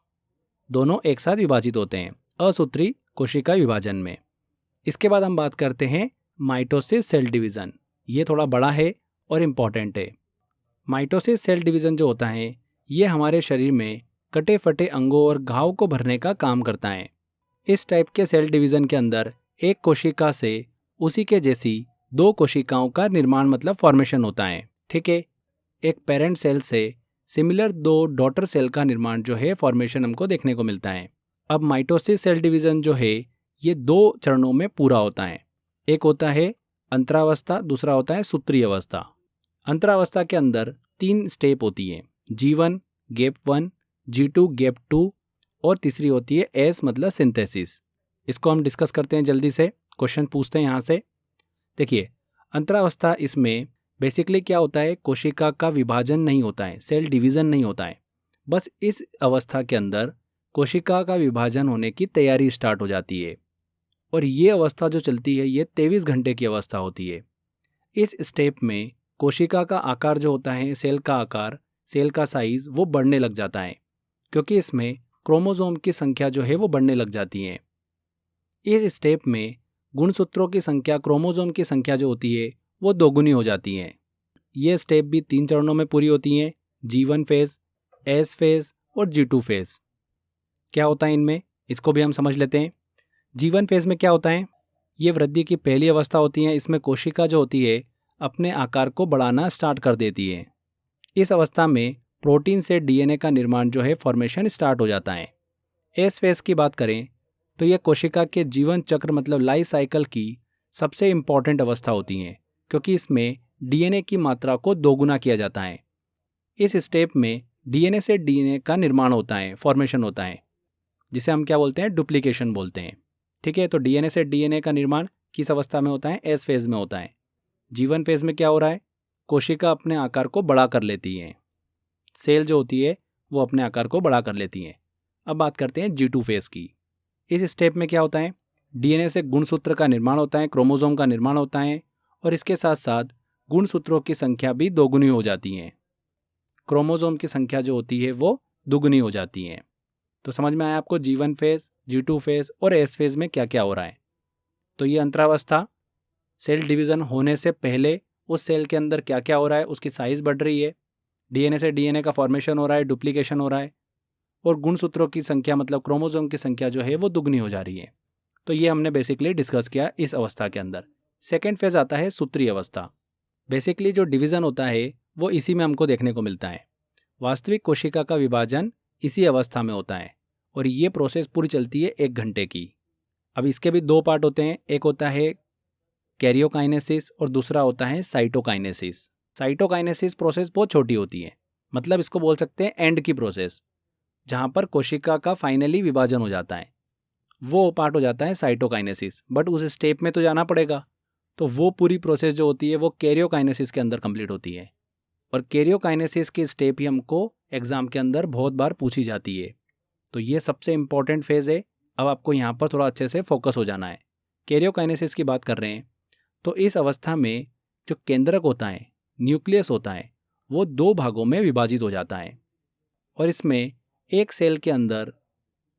दोनों एक साथ विभाजित होते हैं असूत्री कोशिका विभाजन में। इसके बाद हम बात करते हैं माइटोसिस सेल डिवीज़न। ये थोड़ा बड़ा है और इम्पॉर्टेंट है। माइटोसिस सेल डिवीज़न जो होता है ये हमारे शरीर में कटे फटे अंगों और घाव को भरने का काम करता है। इस टाइप के सेल डिवीज़न के अंदर एक कोशिका से उसी के जैसी 2 कोशिकाओं का निर्माण मतलब फॉर्मेशन होता है। ठीक है, एक पेरेंट सेल से सिमिलर 2 डॉटर सेल का निर्माण जो है फॉर्मेशन हमको देखने को मिलता है। अब माइटोसिस सेल डिवीज़न जो है ये 2 चरणों में पूरा होता है। एक होता है अंतरावस्था, दूसरा होता है सूत्रीय अवस्था। अंतरावस्था के अंदर 3 स्टेप होती है, G1 गैप 1, G2 गैप 2 और तीसरी होती है S मतलब सिंथेसिस। इसको हम डिस्कस करते हैं जल्दी से, क्वेश्चन पूछते हैं यहाँ से। देखिए, अंतरावस्था इसमें बेसिकली क्या होता है, कोशिका का विभाजन नहीं होता है, सेल डिवीज़न नहीं होता है। बस इस अवस्था के अंदर कोशिका का विभाजन होने की तैयारी स्टार्ट हो जाती है और ये अवस्था जो चलती है ये 23 घंटे की अवस्था होती है। इस स्टेप में कोशिका का आकार जो होता है, सेल का आकार, सेल का साइज वो बढ़ने लग जाता है, क्योंकि इसमें क्रोमोसोम की संख्या जो है वो बढ़ने लग जाती है। इस स्टेप में गुणसूत्रों की संख्या, क्रोमोसोम की संख्या जो होती है वो दोगुनी हो जाती है। ये स्टेप भी 3 चरणों में पूरी होती हैं, G1 फेज, S फेज और G2 फेज। क्या होता है इनमें, इसको भी हम समझ लेते हैं। G1 फेज में क्या होता है, ये वृद्धि की पहली अवस्था होती है। इसमें कोशिका जो होती है अपने आकार को बढ़ाना स्टार्ट कर देती है। इस अवस्था में प्रोटीन से DNA का निर्माण जो है फॉर्मेशन स्टार्ट हो जाता है। S फेज की बात करें तो यह कोशिका के जीवन चक्र मतलब लाइफ साइकिल की सबसे इम्पॉर्टेंट अवस्था होती है, क्योंकि इसमें DNA की मात्रा को दोगुना किया जाता है। इस स्टेप में DNA से DNA का निर्माण होता है, फॉर्मेशन होता है, जिसे हम क्या बोलते हैं, डुप्लीकेशन बोलते हैं। ठीक है, तो DNA से DNA का निर्माण किस अवस्था में होता है, S फेज में होता है। G1 फेज में क्या हो रहा है, कोशिका अपने आकार को बड़ा कर लेती है, सेल जो होती है वो अपने आकार को बड़ा कर लेती है। अब बात करते हैं G2 फेज की। इस स्टेप में क्या होता है, DNA से गुणसूत्र का निर्माण होता है, क्रोमोसोम का निर्माण होता है और इसके साथ साथ गुणसूत्रों की संख्या भी दोगुनी हो जाती है। क्रोमोसोम की संख्या जो होती है वो दुगुनी हो जाती है। तो समझ में आया आपको G1 फेज, G2 फेज और S फेज में क्या क्या हो रहा है। तो ये अंतरावस्था, सेल डिवीज़न होने से पहले उस सेल के अंदर क्या क्या हो रहा है, उसकी साइज बढ़ रही है, DNA से DNA का फॉर्मेशन हो रहा है, डुप्लीकेशन हो रहा है और गुणसूत्रों की संख्या मतलब क्रोमोसोम की संख्या जो है वो दुगनी हो जा रही है। तो ये हमने बेसिकली डिस्कस किया इस अवस्था के अंदर। सेकेंड फेज आता है सूत्रीय अवस्था। बेसिकली जो डिवीज़न होता है वो इसी में हमको देखने को मिलता है। वास्तविक कोशिका का विभाजन इसी अवस्था में होता है और ये प्रोसेस पूरी चलती है 1 घंटे की। अब इसके भी 2 पार्ट होते हैं, एक होता है कैरियोकाइनेसिस और दूसरा होता है साइटोकाइनेसिस। साइटोकाइनेसिस प्रोसेस बहुत छोटी होती है, मतलब इसको बोल सकते हैं एंड की प्रोसेस, जहाँ पर कोशिका का फाइनली विभाजन हो जाता है। वो पार्ट हो जाता है साइटोकाइनेसिस। बट उस स्टेप में तो जाना पड़ेगा, तो वो पूरी प्रोसेस जो होती है वो कैरियोकाइनेसिस के अंदर कंप्लीट होती है। और कैरियोकाइनेसिस की स्टेप ही हमको एग्जाम के अंदर बहुत बार पूछी जाती है। तो ये सबसे इंपॉर्टेंट फेज़ है। अब आपको यहाँ पर थोड़ा अच्छे से फोकस हो जाना है। कैरियोकाइनेसिस की बात कर रहे हैं, तो इस अवस्था में जो केंद्रक होता है, न्यूक्लियस होता है, वो 2 भागों में विभाजित हो जाता है। और इसमें एक सेल के अंदर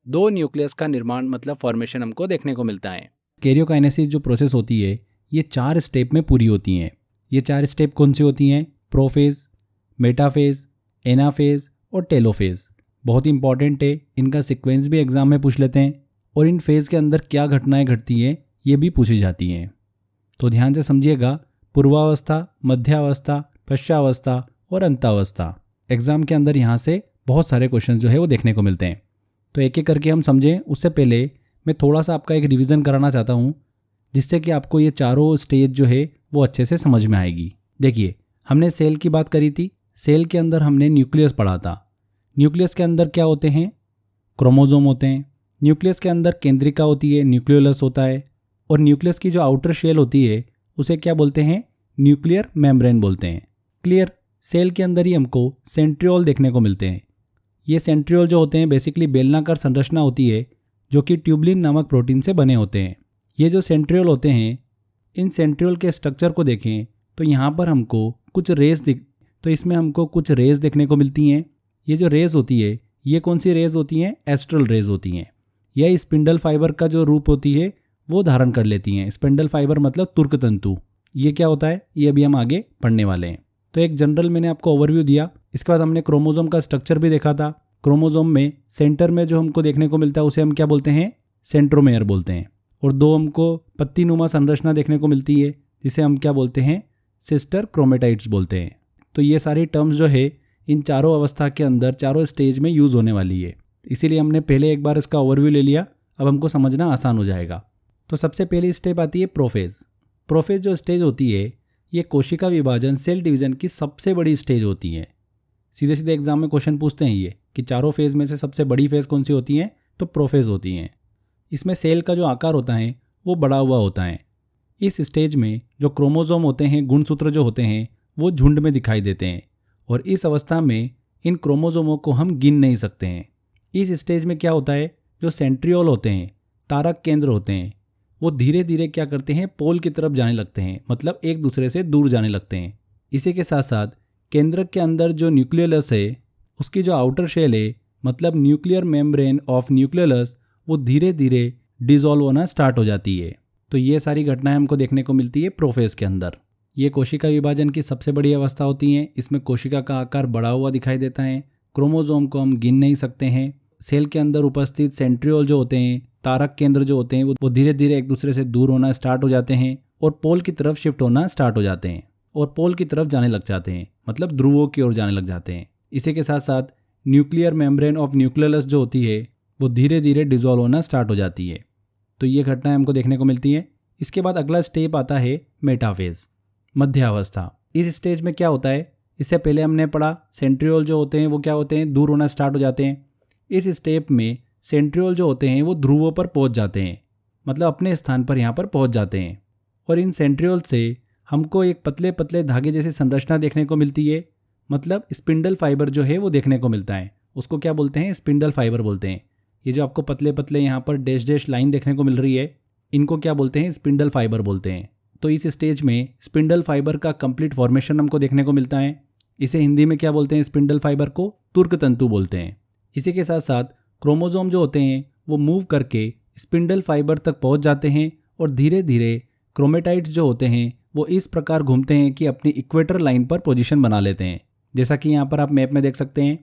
2 न्यूक्लियस का निर्माण मतलब फॉर्मेशन हमको देखने को मिलता है। कैरियोकाइनेसिस जो प्रोसेस होती है ये 4 स्टेप में पूरी होती हैं। ये 4 स्टेप कौन सी होती हैं? प्रोफेज, मेटाफेज, एनाफेज और टेलोफेज। बहुत ही इंपॉर्टेंट है, इनका सीक्वेंस भी एग्जाम में पूछ लेते हैं और इन फेज के अंदर क्या घटनाएं घटती हैं ये भी पूछी जाती हैं। तो ध्यान से समझिएगा, पूर्वावस्था, मध्यावस्था, पश्चावस्था और अंतावस्था। एग्जाम के अंदर यहाँ से बहुत सारे क्वेश्चन जो है वो देखने को मिलते हैं। तो एक एक करके हम समझें, उससे पहले मैं थोड़ा सा आपका एक रिवीजन कराना चाहता हूँ, जिससे कि आपको ये चारों स्टेज जो है वो अच्छे से समझ में आएगी। देखिए, हमने सेल की बात करी थी। सेल के अंदर हमने न्यूक्लियस पढ़ा था। न्यूक्लियस के अंदर क्या होते हैं? क्रोमोसोम होते हैं। न्यूक्लियस के अंदर केंद्रिका होती है, न्यूक्लियोलस होता है। और न्यूक्लियस की जो आउटर शेल होती है उसे क्या बोलते हैं? न्यूक्लियर मेम्ब्रेन बोलते हैं। क्लियर? सेल के अंदर ही हमको सेंट्रियोल देखने को मिलते हैं। ये सेंट्रियोल जो होते हैं बेसिकली बेलनाकार संरचना होती है जो कि ट्यूबलिन नामक प्रोटीन से बने होते हैं। ये जो सेंट्रियोल होते हैं, इन सेंट्रियोल के स्ट्रक्चर को देखें तो यहाँ पर हमको कुछ रेज देखने को मिलती हैं। ये जो रेज होती है ये कौन सी रेज होती हैं? एस्ट्रल रेज होती हैं। यह स्पिंडल फाइबर का जो रूप होती है वो धारण कर लेती हैं। स्पिंडल फाइबर मतलब तुर्क तंतु। ये क्या होता है ये अभी हम आगे पढ़ने वाले हैं। तो एक जनरल मैंने आपको ओवरव्यू दिया। इसके बाद हमने क्रोमोसोम का स्ट्रक्चर भी देखा था। क्रोमोसोम में सेंटर में जो हमको देखने को मिलता है उसे हम क्या बोलते हैं? सेंट्रोमेयर बोलते हैं। और 2 हमको पत्तीनुमा संरचना देखने को मिलती है जिसे हम क्या बोलते हैं? सिस्टर क्रोमेटाइड्स बोलते हैं। तो ये सारी टर्म्स जो है इन चारों अवस्था के अंदर, चारों स्टेज में यूज़ होने वाली है। इसीलिए हमने पहले एक बार इसका ओवरव्यू ले लिया। अब हमको समझना आसान हो जाएगा। तो सबसे पहली स्टेप आती है प्रोफेज। प्रोफेज जो स्टेज होती है ये कोशिका विभाजन, सेल डिवीजन की सबसे बड़ी स्टेज होती है। सीधे सीधे एग्जाम में क्वेश्चन पूछते हैं ये कि चारों फेज में से सबसे बड़ी फेज कौन सी होती है? तो प्रोफेज होती हैं। इसमें सेल का जो आकार होता है वो बढ़ा हुआ होता है। इस स्टेज में जो क्रोमोसोम होते हैं, गुणसूत्र जो होते हैं, वो झुंड में दिखाई देते हैं और इस अवस्था में इन क्रोमोसोमों को हम गिन नहीं सकते हैं। इस स्टेज में क्या होता है? जो सेंट्रियोल होते हैं, तारक केंद्र होते हैं, वो धीरे धीरे क्या करते हैं? पोल की तरफ जाने लगते हैं, मतलब एक दूसरे से दूर जाने लगते हैं। इसी के साथ साथ केंद्रक के अंदर जो न्यूक्लियोलस है उसकी जो आउटर शेल है मतलब न्यूक्लियर मेम्ब्रेन ऑफ न्यूक्लियोलस, वो धीरे धीरे डिसॉल्व होना स्टार्ट हो जाती है। तो ये सारी घटनाएं हमको देखने को मिलती है प्रोफेज के अंदर। ये कोशिका विभाजन की सबसे बड़ी अवस्था होती है। इसमें कोशिका का आकार बढ़ा हुआ दिखाई देता है। क्रोमोसोम को हम गिन नहीं सकते हैं। सेल के अंदर उपस्थित सेंट्रियोल जो होते हैं, तारक केंद्र जो होते हैं, वो धीरे धीरे एक दूसरे से दूर होना स्टार्ट हो जाते हैं और पोल की तरफ शिफ्ट होना स्टार्ट हो जाते हैं और पोल की तरफ जाने लग जाते हैं, मतलब ध्रुवों की ओर जाने लग जाते हैं। इसी के साथ साथ न्यूक्लियर मेम्ब्रेन ऑफ न्यूक्लियोलस जो होती है वो धीरे धीरे डिसॉल्व होना स्टार्ट हो जाती है। तो ये घटनाएं हमको देखने को मिलती हैं। इसके बाद अगला स्टेप आता है मेटाफेज, मध्यावस्था। इस स्टेज में क्या होता है? इससे पहले हमने पढ़ा सेंट्रियोल जो होते हैं वो क्या होते हैं? दूर होना स्टार्ट हो जाते हैं। इस स्टेप में सेंट्रियोल जो होते हैं वो ध्रुवों पर पहुंच जाते हैं, मतलब अपने स्थान पर यहाँ पर पहुंच जाते हैं। और इन सेंट्रियोल से हमको एक पतले पतले धागे जैसी संरचना देखने को मिलती है, मतलब स्पिंडल फाइबर जो है वो देखने को मिलता है। उसको क्या बोलते हैं? स्पिंडल फाइबर बोलते हैं। ये जो आपको पतले पतले यहाँ पर डैश डैश लाइन देखने को मिल रही है, इनको क्या बोलते हैं? स्पिंडल फाइबर बोलते हैं। तो इस स्टेज में स्पिंडल फाइबर का कंप्लीट फॉर्मेशन हमको देखने को मिलता है। इसे हिंदी में क्या बोलते हैं? स्पिंडल फाइबर को तुर्क तंतु बोलते हैं। इसी के साथ साथ क्रोमोसोम जो होते हैं वो मूव करके स्पिंडल फाइबर तक पहुंच जाते हैं और धीरे धीरे क्रोमेटाइड्स जो होते हैं वो इस प्रकार घूमते हैं कि अपनी इक्वेटर लाइन पर पोजीशन बना लेते हैं। जैसा कि यहाँ पर आप मैप में देख सकते हैं,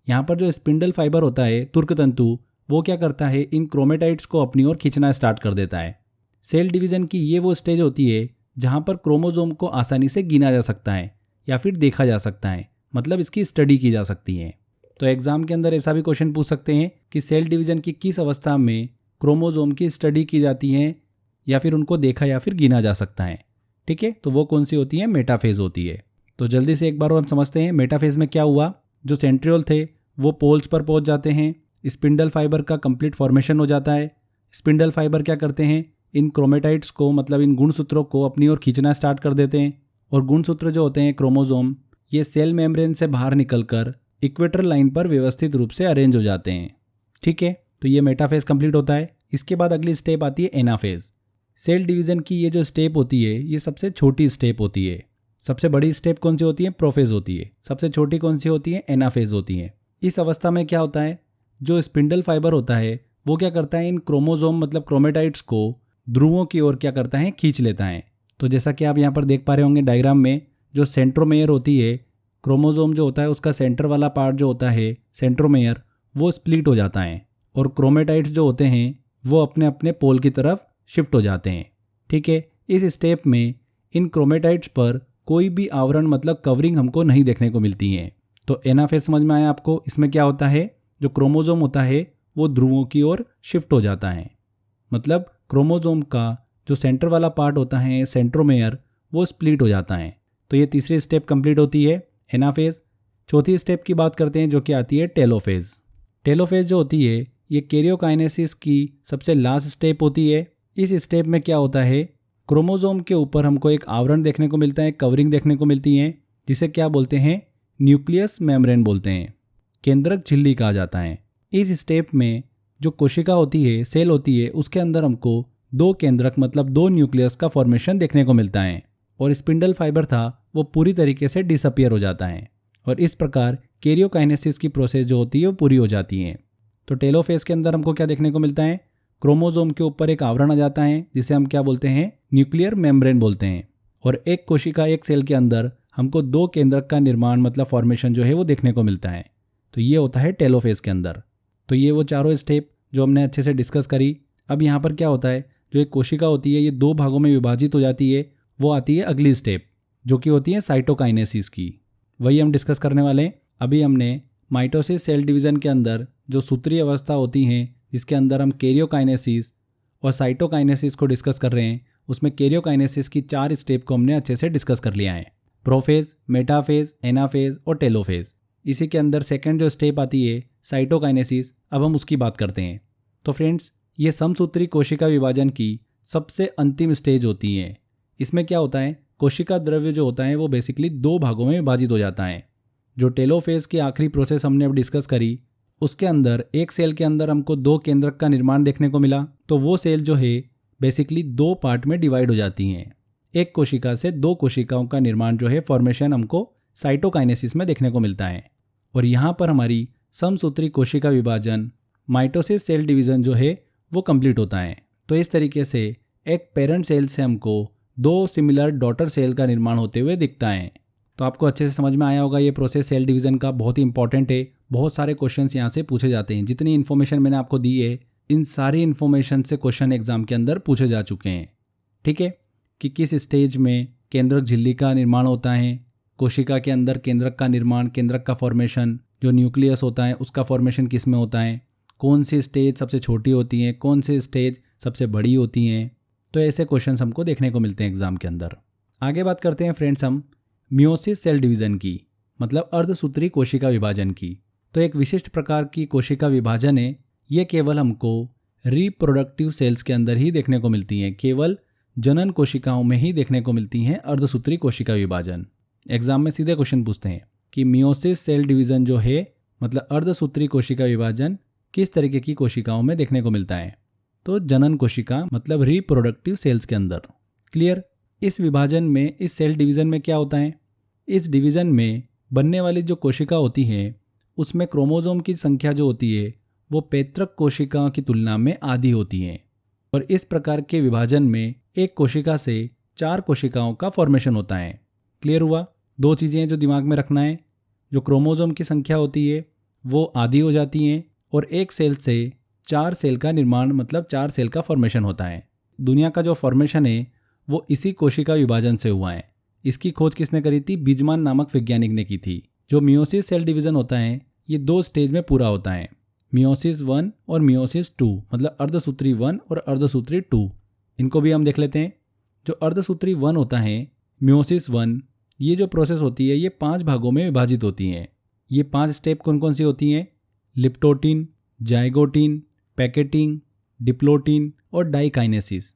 यहाँ पर जो स्पिंडल फाइबर होता है, तुर्क तंतु, वो क्या करता है? इन क्रोमेटाइड्स को अपनी ओर खींचना स्टार्ट कर देता है। सेल डिवीजन की ये वो स्टेज होती है जहाँ पर क्रोमोसोम को आसानी से गिना जा सकता है या फिर देखा जा सकता है, मतलब इसकी स्टडी की जा सकती है। तो एग्जाम के अंदर ऐसा भी क्वेश्चन पूछ सकते हैं कि सेल डिवीजन की किस अवस्था में क्रोमोसोम की स्टडी की जाती है या फिर उनको देखा या फिर गिना जा सकता है। ठीक है, तो वो कौन सी होती है? मेटाफेज होती है। तो जल्दी से एक बार और हम समझते हैं मेटाफेज में क्या हुआ। जो सेंट्रियोल थे वो पोल्स पर पहुंच जाते हैं, स्पिंडल फाइबर का कंप्लीट फॉर्मेशन हो जाता है, स्पिंडल फाइबर क्या करते हैं, इन क्रोमेटाइड्स को मतलब इन गुणसूत्रों को अपनी ओर खींचना स्टार्ट कर देते हैं और गुणसूत्र जो होते हैं क्रोमोसोम, ये सेल मेम्ब्रेन से बाहर निकलकर इक्वेटर लाइन पर व्यवस्थित रूप से अरेंज हो जाते हैं। ठीक है, तो ये मेटाफेज कंप्लीट होता है। इसके बाद अगली स्टेप आती है एनाफेज। सेल डिवीजन की ये जो स्टेप होती है ये सबसे छोटी स्टेप होती है। सबसे बड़ी स्टेप कौन सी होती है, प्रोफेज होती है। सबसे छोटी कौन सी होती है, एनाफेज होती है। इस अवस्था में क्या होता है, जो स्पिंडल फाइबर होता है वो क्या करता है, इन क्रोमोसोम मतलब क्रोमेटाइड्स को ध्रुवों की ओर क्या करता है, खींच लेता है। तो जैसा कि आप यहाँ पर देख पा रहे होंगे डायग्राम में, जो सेंट्रोमेयर होती है, क्रोमोसोम जो होता है उसका सेंटर वाला पार्ट जो होता है सेंट्रोमेयर, वो स्प्लिट हो जाता है और क्रोमेटाइड्स जो होते हैं वो अपने अपने पोल की तरफ शिफ्ट हो जाते हैं। ठीक है, इस स्टेप में इन क्रोमेटाइड्स पर कोई भी आवरण मतलब कवरिंग हमको नहीं देखने को मिलती है। तो एनाफेज समझ में आया आपको। इसमें क्या होता है, जो क्रोमोसोम होता है वो ध्रुवों की ओर शिफ्ट हो जाता है, मतलब क्रोमोसोम का जो सेंटर वाला पार्ट होता है सेंट्रोमेयर, वो स्प्लिट हो जाता है। तो ये तीसरी स्टेप कंप्लीट होती है, एनाफेज। चौथी स्टेप की बात करते हैं जो कि आती है टेलोफेज। टेलोफेज जो होती है ये कैरियोकाइनेसिस की सबसे लास्ट स्टेप होती है। इस स्टेप में क्या होता है, क्रोमोसोम के ऊपर हमको एक आवरण देखने को मिलता है, कवरिंग देखने को मिलती है, जिसे क्या बोलते हैं, न्यूक्लियस मेम्ब्रेन बोलते हैं, केंद्रक झिल्ली कहा जाता है। इस स्टेप में जो कोशिका होती है, सेल होती है, उसके अंदर हमको दो केंद्रक मतलब दो न्यूक्लियस का फॉर्मेशन देखने को मिलता है और स्पिंडल फाइबर था वो पूरी तरीके से डिसअपियर हो जाता है और इस प्रकार कैरियोकाइनेसिस की प्रोसेस जो होती है वो पूरी हो जाती है। तो टेलोफेज के अंदर हमको क्या देखने को मिलता है, क्रोमोसोम के ऊपर एक आवरण आ जाता है जिसे हम क्या बोलते हैं, न्यूक्लियर मेम्ब्रेन बोलते हैं, और एक कोशिका एक सेल के अंदर हमको दो केंद्रक का निर्माण मतलब फॉर्मेशन जो है वो देखने को मिलता है। तो ये होता है टेलोफेज के अंदर। तो ये वो चारों स्टेप जो हमने अच्छे से डिस्कस करी। अब यहाँ पर क्या होता है, जो एक कोशिका होती है ये दो भागों में विभाजित हो जाती है, वो आती है अगली स्टेप जो कि होती है साइटोकाइनेसिस की। वही हम डिस्कस करने वाले हैं। अभी हमने माइटोसिस सेल डिवीज़न के अंदर जो सूत्रीय अवस्था होती हैं जिसके अंदर हम कैरियोकाइनेसिस और साइटोकाइनेसिस को डिस्कस कर रहे हैं, उसमें कैरियोकाइनेसिस की 4 स्टेप को हमने अच्छे से डिस्कस कर लिया है, प्रोफेज, मेटाफेज, एनाफेज और टेलोफेज। इसी के अंदर सेकंड जो स्टेप आती है साइटोकाइनेसिस, अब हम उसकी बात करते हैं। तो फ्रेंड्स, ये समसूत्री कोशिका विभाजन की सबसे अंतिम स्टेज होती है। इसमें क्या होता है, कोशिका द्रव्य जो होता है वो बेसिकली दो भागों में विभाजित हो जाता है। जो टेलोफेज की आखिरी प्रोसेस हमने अब डिस्कस करी, उसके अंदर एक सेल के अंदर हमको दो केंद्रक का निर्माण देखने को मिला। तो वो सेल जो है बेसिकली दो पार्ट में डिवाइड हो जाती हैं। एक कोशिका से दो कोशिकाओं का निर्माण जो है फॉर्मेशन हमको साइटोकाइनेसिस में देखने को मिलता है। और यहाँ पर हमारी समसूत्री कोशिका विभाजन माइटोसिस सेल डिवीज़न जो है वो कंप्लीट होता है। तो इस तरीके से एक पेरेंट सेल से हमको दो सिमिलर डॉटर सेल का निर्माण होते हुए दिखता है। तो आपको अच्छे से समझ में आया होगा ये प्रोसेस सेल डिवीज़न का, बहुत ही इंपॉर्टेंट है। बहुत सारे क्वेश्चंस यहाँ से पूछे जाते हैं। जितनी इन्फॉर्मेशन मैंने आपको दी है, इन सारी इन्फॉर्मेशन से क्वेश्चन एग्जाम के अंदर पूछे जा चुके हैं। ठीक है, कि किस स्टेज में केंद्रक झिल्ली का निर्माण होता है, कोशिका के अंदर केंद्रक का निर्माण, केंद्रक का फॉर्मेशन, जो न्यूक्लियस होता है उसका फॉर्मेशन किस में होता है, कौन सी स्टेज सबसे छोटी होती है, कौन सी स्टेज सबसे बड़ी होती हैं। तो ऐसे क्वेश्चंस हमको देखने को मिलते हैं एग्जाम के अंदर। आगे बात करते हैं फ्रेंड्स हम मियोसिस सेल डिवीज़न की, मतलब अर्धसूत्री कोशिका विभाजन की। तो एक विशिष्ट प्रकार की कोशिका विभाजन है, ये केवल हमको रिप्रोडक्टिव सेल्स के अंदर ही देखने को मिलती हैं, केवल जनन कोशिकाओं में ही देखने को मिलती हैं अर्धसूत्री कोशिका विभाजन। एग्जाम में सीधे क्वेश्चन पूछते हैं कि मियोसिस सेल डिवीज़न जो है मतलब अर्धसूत्री कोशिका विभाजन किस तरीके की कोशिकाओं में देखने को मिलता है। तो जनन कोशिका मतलब रिप्रोडक्टिव सेल्स के अंदर। क्लियर। इस विभाजन में, इस सेल डिवीज़न में क्या होता है, इस डिवीज़न में बनने वाली जो कोशिका होती है उसमें क्रोमोसोम की संख्या जो होती है वो पैतृक कोशिकाओं की तुलना में आधी होती है। और इस प्रकार के विभाजन में एक कोशिका से 4 कोशिकाओं का फॉर्मेशन होता है। क्लियर हुआ। 2 चीज़ें जो दिमाग में रखना है, जो क्रोमोसोम की संख्या होती है वो आधी हो जाती है और एक सेल से 4 सेल का निर्माण मतलब 4 सेल का फॉर्मेशन होता है। दुनिया का जो फॉर्मेशन है वो इसी कोशिका विभाजन से हुआ है। इसकी खोज किसने करी थी, बीजमान नामक वैज्ञानिक ने की थी। जो मियोसिस सेल डिवीज़न होता है ये 2 स्टेज में पूरा होता है, मियोसिस 1 और मियोसिस 2, मतलब अर्धसूत्री 1 और अर्धसूत्री 2। इनको भी हम देख लेते हैं। जो अर्धसूत्री 1 होता है, मियोसिस 1, ये जो प्रोसेस होती है ये 5 भागों में विभाजित होती है। ये 5 स्टेप कौन कौन सी होती हैं, लिप्टोटिन, जाइगोटिन, पैकेटिंग, डिप्लोटीन और डाइकाइनेसिस।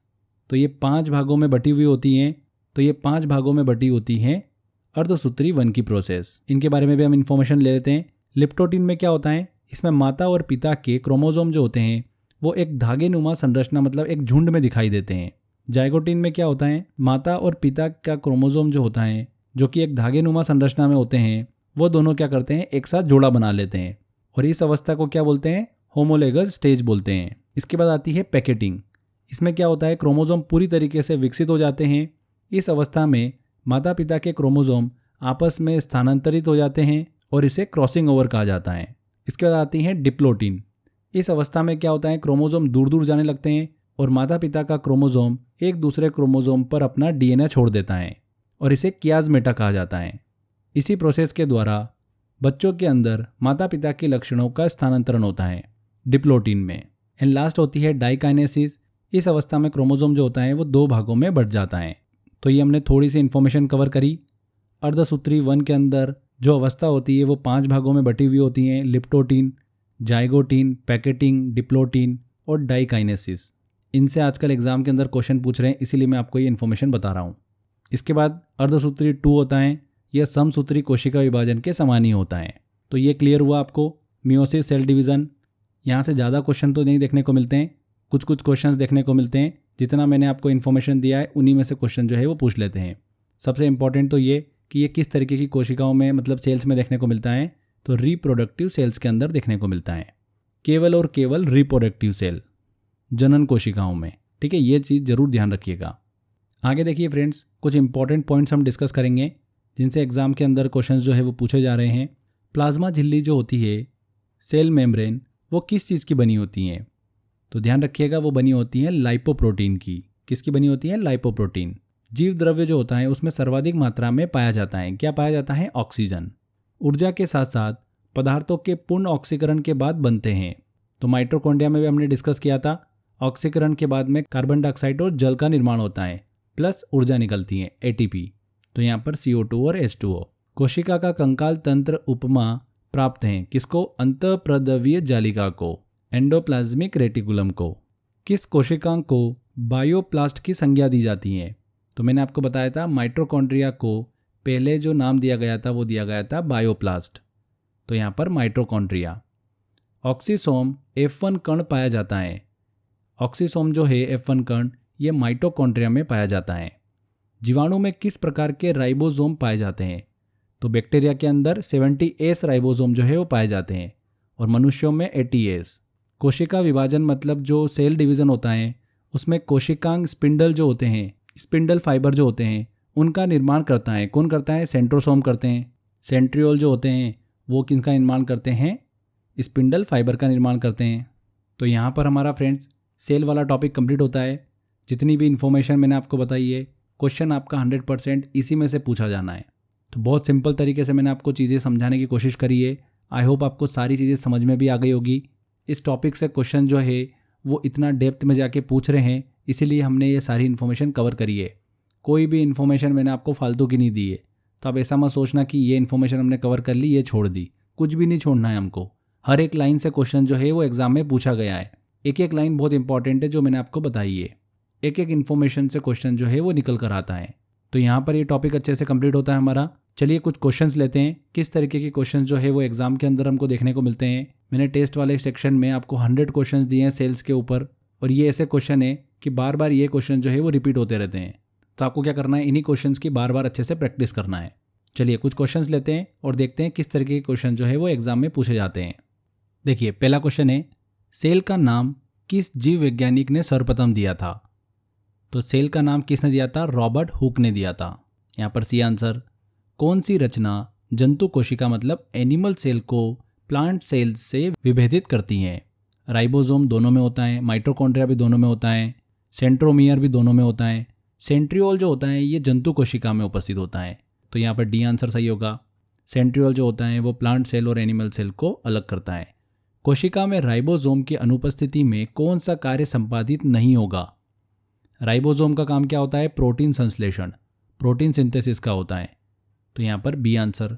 तो ये 5 भागों में बटी हुई होती हैं। तो ये 5 भागों में बटी होती हैं अर्धसूत्री वन की प्रोसेस। इनके बारे में भी हम इंफॉर्मेशन ले लेते हैं। लिप्टोटीन में क्या होता है, इसमें माता और पिता के क्रोमोसोम जो होते हैं वो एक धागे नुमा संरचना मतलब एक झुंड में दिखाई देते हैं। जाइगोटीन में क्या होता है, माता और पिता का क्रोमोसोम जो होता है जो कि एक धागे नुमा संरचना में होते हैं, वो दोनों क्या करते हैं, एक साथ जोड़ा बना लेते हैं और इस अवस्था को क्या बोलते हैं, होमोलेगस स्टेज बोलते हैं। इसके बाद आती है पैकेटिंग। इसमें क्या होता है, क्रोमोसोम पूरी तरीके से विकसित हो जाते हैं। इस अवस्था में माता पिता के क्रोमोसोम आपस में स्थानांतरित हो जाते हैं और इसे क्रॉसिंग ओवर कहा जाता है। इसके बाद आती है डिप्लोटीन। इस अवस्था में क्या होता है, क्रोमोसोम दूर दूर जाने लगते हैं और माता पिता का क्रोमोसोम एक दूसरे क्रोमोसोम पर अपना डीएनए छोड़ देता है और इसे कियाज्मेटा कहा जाता है। इसी प्रोसेस के द्वारा बच्चों के अंदर माता पिता के लक्षणों का स्थानांतरण होता है डिप्लोटीन में। एंड लास्ट होती है डाइकाइनेसिस। इस अवस्था में क्रोमोसोम जो होता है वो 2 भागों में बंट जाता है। तो ये हमने थोड़ी सी इन्फॉर्मेशन कवर करी। अर्धसूत्री वन के अंदर जो अवस्था होती है वो 5 भागों में बटी हुई होती हैं, लिप्टोटीन, जाइगोटीन, पैकेटिंग, डिप्लोटीन और डाइकाइनेसिस। इनसे आजकल एग्जाम के अंदर क्वेश्चन पूछ रहे हैं, इसीलिए मैं आपको ये इन्फॉर्मेशन बता रहा हूँ। इसके बाद अर्धसूत्री 2 होता है, यह समसूत्री कोशिका विभाजन के समान ही होता है। तो ये क्लियर हुआ आपको। मियोसिस, सेल डिवीज़न, यहाँ से ज़्यादा क्वेश्चन तो नहीं देखने को मिलते हैं, कुछ कुछ क्वेश्चंस देखने को मिलते हैं। जितना मैंने आपको इन्फॉर्मेशन दिया है उन्हीं में से क्वेश्चन जो है वो पूछ लेते हैं। सबसे इंपॉर्टेंट तो ये कि ये किस तरीके की कोशिकाओं में मतलब सेल्स में देखने को मिलता है, तो रिप्रोडक्टिव सेल्स के अंदर देखने को मिलता है। केवल और केवल रिप्रोडक्टिव सेल, जनन कोशिकाओं में। ठीक है, ये चीज़ जरूर ध्यान रखिएगा। आगे देखिए फ्रेंड्स, कुछ इंपॉर्टेंट पॉइंट्स हम डिस्कस करेंगे जिनसे एग्जाम के अंदर क्वेश्चंस जो है वो पूछे जा रहे हैं। प्लाज्मा झिल्ली जो होती है, सेल मेम्ब्रेन, वो किस चीज़ की बनी होती हैं, तो ध्यान रखिएगा वो बनी होती है लाइपोप्रोटीन की। किसकी बनी होती है, लाइपोप्रोटीन। जीव द्रव्य जो होता है उसमें सर्वाधिक मात्रा में पाया जाता है, क्या पाया जाता है, ऑक्सीजन। ऊर्जा के साथ साथ पदार्थों के पूर्ण ऑक्सीकरण के बाद बनते हैं। तो माइटोकॉन्ड्रिया में भी हमने डिस्कस किया था, ऑक्सीकरण के बाद में कार्बन डाइऑक्साइड और जल का निर्माण होता है प्लस ऊर्जा निकलती है ATP। तो यहाँ पर CO2 और H2O। कोशिका का कंकाल तंत्र उपमा प्राप्त है किसको, अंतःप्रद्रव्य जालिका को, एंडोप्लाज्मिक रेटिकुलम को। किस कोशिकांग को बायोप्लास्ट की संज्ञा दी जाती है, तो मैंने आपको बताया था माइटोकॉन्ड्रिया को पहले जो नाम दिया गया था वो दिया गया था बायोप्लास्ट। तो यहाँ पर माइटोकॉन्ड्रिया। ऑक्सीसोम F1 कण पाया जाता है। ऑक्सीसोम जो है F1 कण, ये माइटोकॉन्ड्रिया में पाया जाता है। जीवाणु में किस प्रकार के राइबोसोम पाए जाते हैं, तो बैक्टीरिया के अंदर 70S राइबोसोम जो है वो पाए जाते हैं और मनुष्यों में 80S। कोशिका विभाजन मतलब जो सेल डिवीज़न होता है उसमें कोशिकांग स्पिंडल जो होते हैं, स्पिंडल फाइबर जो होते हैं, उनका निर्माण करता है, कौन करता है, सेंट्रोसोम करते हैं। सेंट्रियोल जो होते हैं वो किसका निर्माण करते हैं, स्पिंडल फाइबर का निर्माण करते हैं। तो यहाँ पर हमारा फ्रेंड्स सेल वाला टॉपिक कंप्लीट होता है। जितनी भी इन्फॉर्मेशन मैंने आपको बताई है, क्वेश्चन आपका 100% इसी में से पूछा जाना है। तो बहुत सिंपल तरीके से मैंने आपको चीज़ें समझाने की कोशिश करी है। आई होप आपको सारी चीज़ें समझ में भी आ गई होगी। इस टॉपिक से क्वेश्चन जो है वो इतना डेप्थ में जाके पूछ रहे हैं, इसीलिए हमने ये सारी इन्फॉर्मेशन कवर करी है। कोई भी इन्फॉर्मेशन मैंने आपको फालतू की नहीं दी है। तो आप ऐसा मत सोचना कि ये इन्फॉर्मेशन हमने कवर कर ली, ये छोड़ दी। कुछ भी नहीं छोड़ना है हमको। हर एक लाइन से क्वेश्चन जो है वो एग्जाम में पूछा गया है। एक एक लाइन बहुत इंपॉर्टेंट है जो मैंने आपको बताई है। एक एक इन्फॉर्मेशन से क्वेश्चन जो है वो निकल कर आता है। तो यहाँ पर ये टॉपिक अच्छे से कंप्लीट होता है हमारा। चलिए कुछ क्वेश्चंस लेते हैं, किस तरीके के क्वेश्चंस जो है वो एग्जाम के अंदर हमको देखने को मिलते हैं। मैंने टेस्ट वाले सेक्शन में आपको 100 क्वेश्चंस दिए हैं सेल्स के ऊपर, और ये ऐसे क्वेश्चन है कि बार बार ये क्वेश्चन जो है वो रिपीट होते रहते हैं। तो आपको क्या करना है, इन्हीं क्वेश्चंस की बार बार अच्छे से प्रैक्टिस करना है। चलिए कुछ क्वेश्चंस लेते हैं और देखते हैं किस तरीके के क्वेश्चन जो है वो एग्जाम में पूछे जाते हैं। देखिए पहला क्वेश्चन है, सेल का नाम किस जीव वैज्ञानिक ने सर्वप्रथम दिया था। तो सेल का नाम किसने दिया था, रॉबर्ट हुक ने दिया था। यहाँ पर सी आंसर। कौन सी रचना जंतु कोशिका मतलब एनिमल सेल को प्लांट सेल से विभेदित करती हैं। राइबोसोम दोनों में होता है, माइटोकॉन्ड्रिया भी दोनों में होता है, सेंट्रोमियर भी दोनों में होता है, सेंट्रियोल जो होता है ये जंतु कोशिका में उपस्थित होता है। तो यहाँ पर डी आंसर सही होगा। सेंट्रियोल जो होता है वो प्लांट सेल और एनिमल सेल को अलग करता है। कोशिका में राइबोसोम की अनुपस्थिति में कौन सा कार्य संपादित नहीं होगा। राइबोसोम का काम क्या होता है, प्रोटीन संश्लेषण, प्रोटीन सिंथेसिस का होता है। तो यहाँ पर बी आंसर।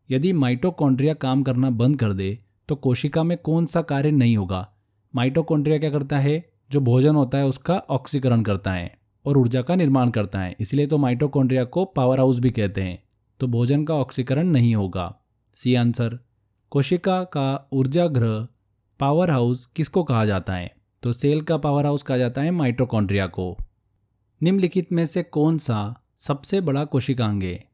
यदि माइटोकॉन्ड्रिया काम करना बंद कर दे तो कोशिका में कौन सा कार्य नहीं होगा। माइटोकॉन्ड्रिया क्या करता है, जो भोजन होता है उसका ऑक्सीकरण करता है और ऊर्जा का निर्माण करता है, इसलिए तो माइटोकॉन्ड्रिया को पावर हाउस भी कहते हैं। तो भोजन का ऑक्सीकरण नहीं होगा। C answer. कोशिका का ऊर्जा गृह पावर हाउस किसको कहा जाता है? तो सेल का पावर हाउस कहा जाता है माइटोकॉन्ड्रिया को। निम्नलिखित में से कौन सा सबसे बड़ा कोशिकांग है?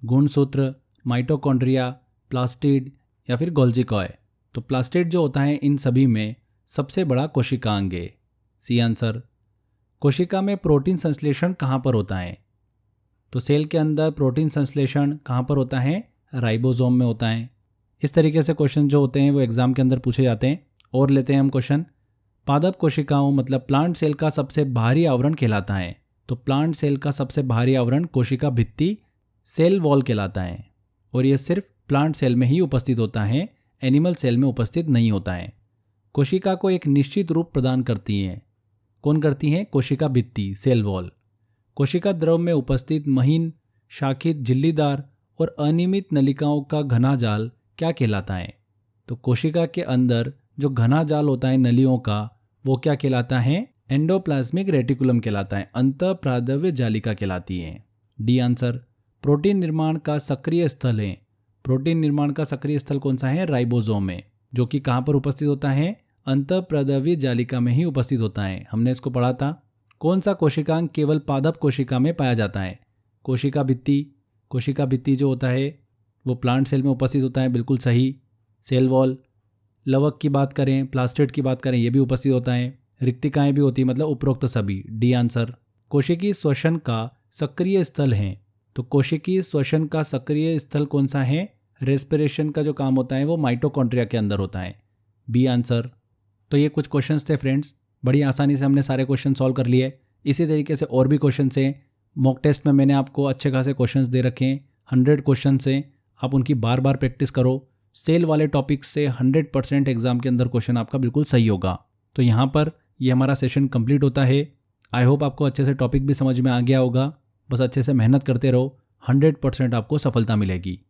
गुणसूत्र, माइटोकॉन्ड्रिया, प्लास्टिड या फिर गोल्जी कॉय? तो प्लास्टिड जो होता है इन सभी में सबसे बड़ा कोशिकांग है। C answer. कोशिका में प्रोटीन संश्लेषण कहाँ पर होता है? तो सेल के अंदर प्रोटीन संश्लेषण कहाँ पर होता है? राइबोसोम में होता है। इस तरीके से क्वेश्चन जो होते हैं वो एग्जाम के अंदर पूछे जाते हैं। और लेते हैं हम क्वेश्चन। पादप कोशिकाओं मतलब प्लांट सेल का सबसे बाहरी आवरण कहलाता है। तो प्लांट सेल का सबसे बाहरी आवरण कोशिका भित्ति सेल वॉल कहलाता है और यह सिर्फ प्लांट सेल में ही उपस्थित होता है, एनिमल सेल में उपस्थित नहीं होता है। कोशिका को एक निश्चित रूप प्रदान करती हैं। कौन करती हैं? कोशिका भित्ति सेल वॉल। कोशिका द्रव में उपस्थित महीन, शाखित, झिल्लीदार और अनियमित नलिकाओं का घना जाल क्या कहलाता है? तो कोशिका के अंदर जो घना जाल होता है नलियों का वो क्या कहलाता है? एंडोप्लाज्मिक रेटिकुलम कहलाता है, अंतःप्रादव्य जालिका कहलाती है। D answer. प्रोटीन निर्माण का सक्रिय स्थल है। प्रोटीन निर्माण का सक्रिय स्थल कौन सा है? राइबोसोम में, जो कि कहाँ पर उपस्थित होता है? अंतःप्रादव्य जालिका में ही उपस्थित होता है। हमने इसको पढ़ा था। कौन सा कोशिकांग केवल पादप कोशिका में पाया जाता है? कोशिका भित्ति। कोशिका भित्ति जो होता है वो प्लांट सेल में उपस्थित होता है, बिल्कुल सही। सेल वॉल, लवक की बात करें, प्लास्टिड की बात करें, ये भी उपस्थित होता है। रिक्तिकाएं भी होती है, मतलब उपरोक्त सभी। D answer. कोशिकीय श्वसन का सक्रिय स्थल है। तो कोशिकीय श्वसन का सक्रिय स्थल कौन सा है? रेस्पिरेशन का जो काम होता है वो माइटोकॉन्ड्रिया के अंदर होता है। B answer. तो ये कुछ क्वेश्चंस थे फ्रेंड्स, बड़ी आसानी से हमने सारे क्वेश्चन सॉल्व कर लिए। इसी तरीके से और भी क्वेश्चन हैं। मॉक टेस्ट में मैंने आपको अच्छे खासे क्वेश्चंस दे रखे हैं, 100 क्वेश्चन हैं। आप उनकी बार बार प्रैक्टिस करो। सेल वाले टॉपिक से 100% एग्जाम के अंदर क्वेश्चन आपका बिल्कुल सही होगा। तो यहाँ पर ये हमारा सेशन कंप्लीट होता है। आई होप आपको अच्छे से टॉपिक भी समझ में आ गया होगा। बस अच्छे से मेहनत करते रहो, 100% आपको सफलता मिलेगी।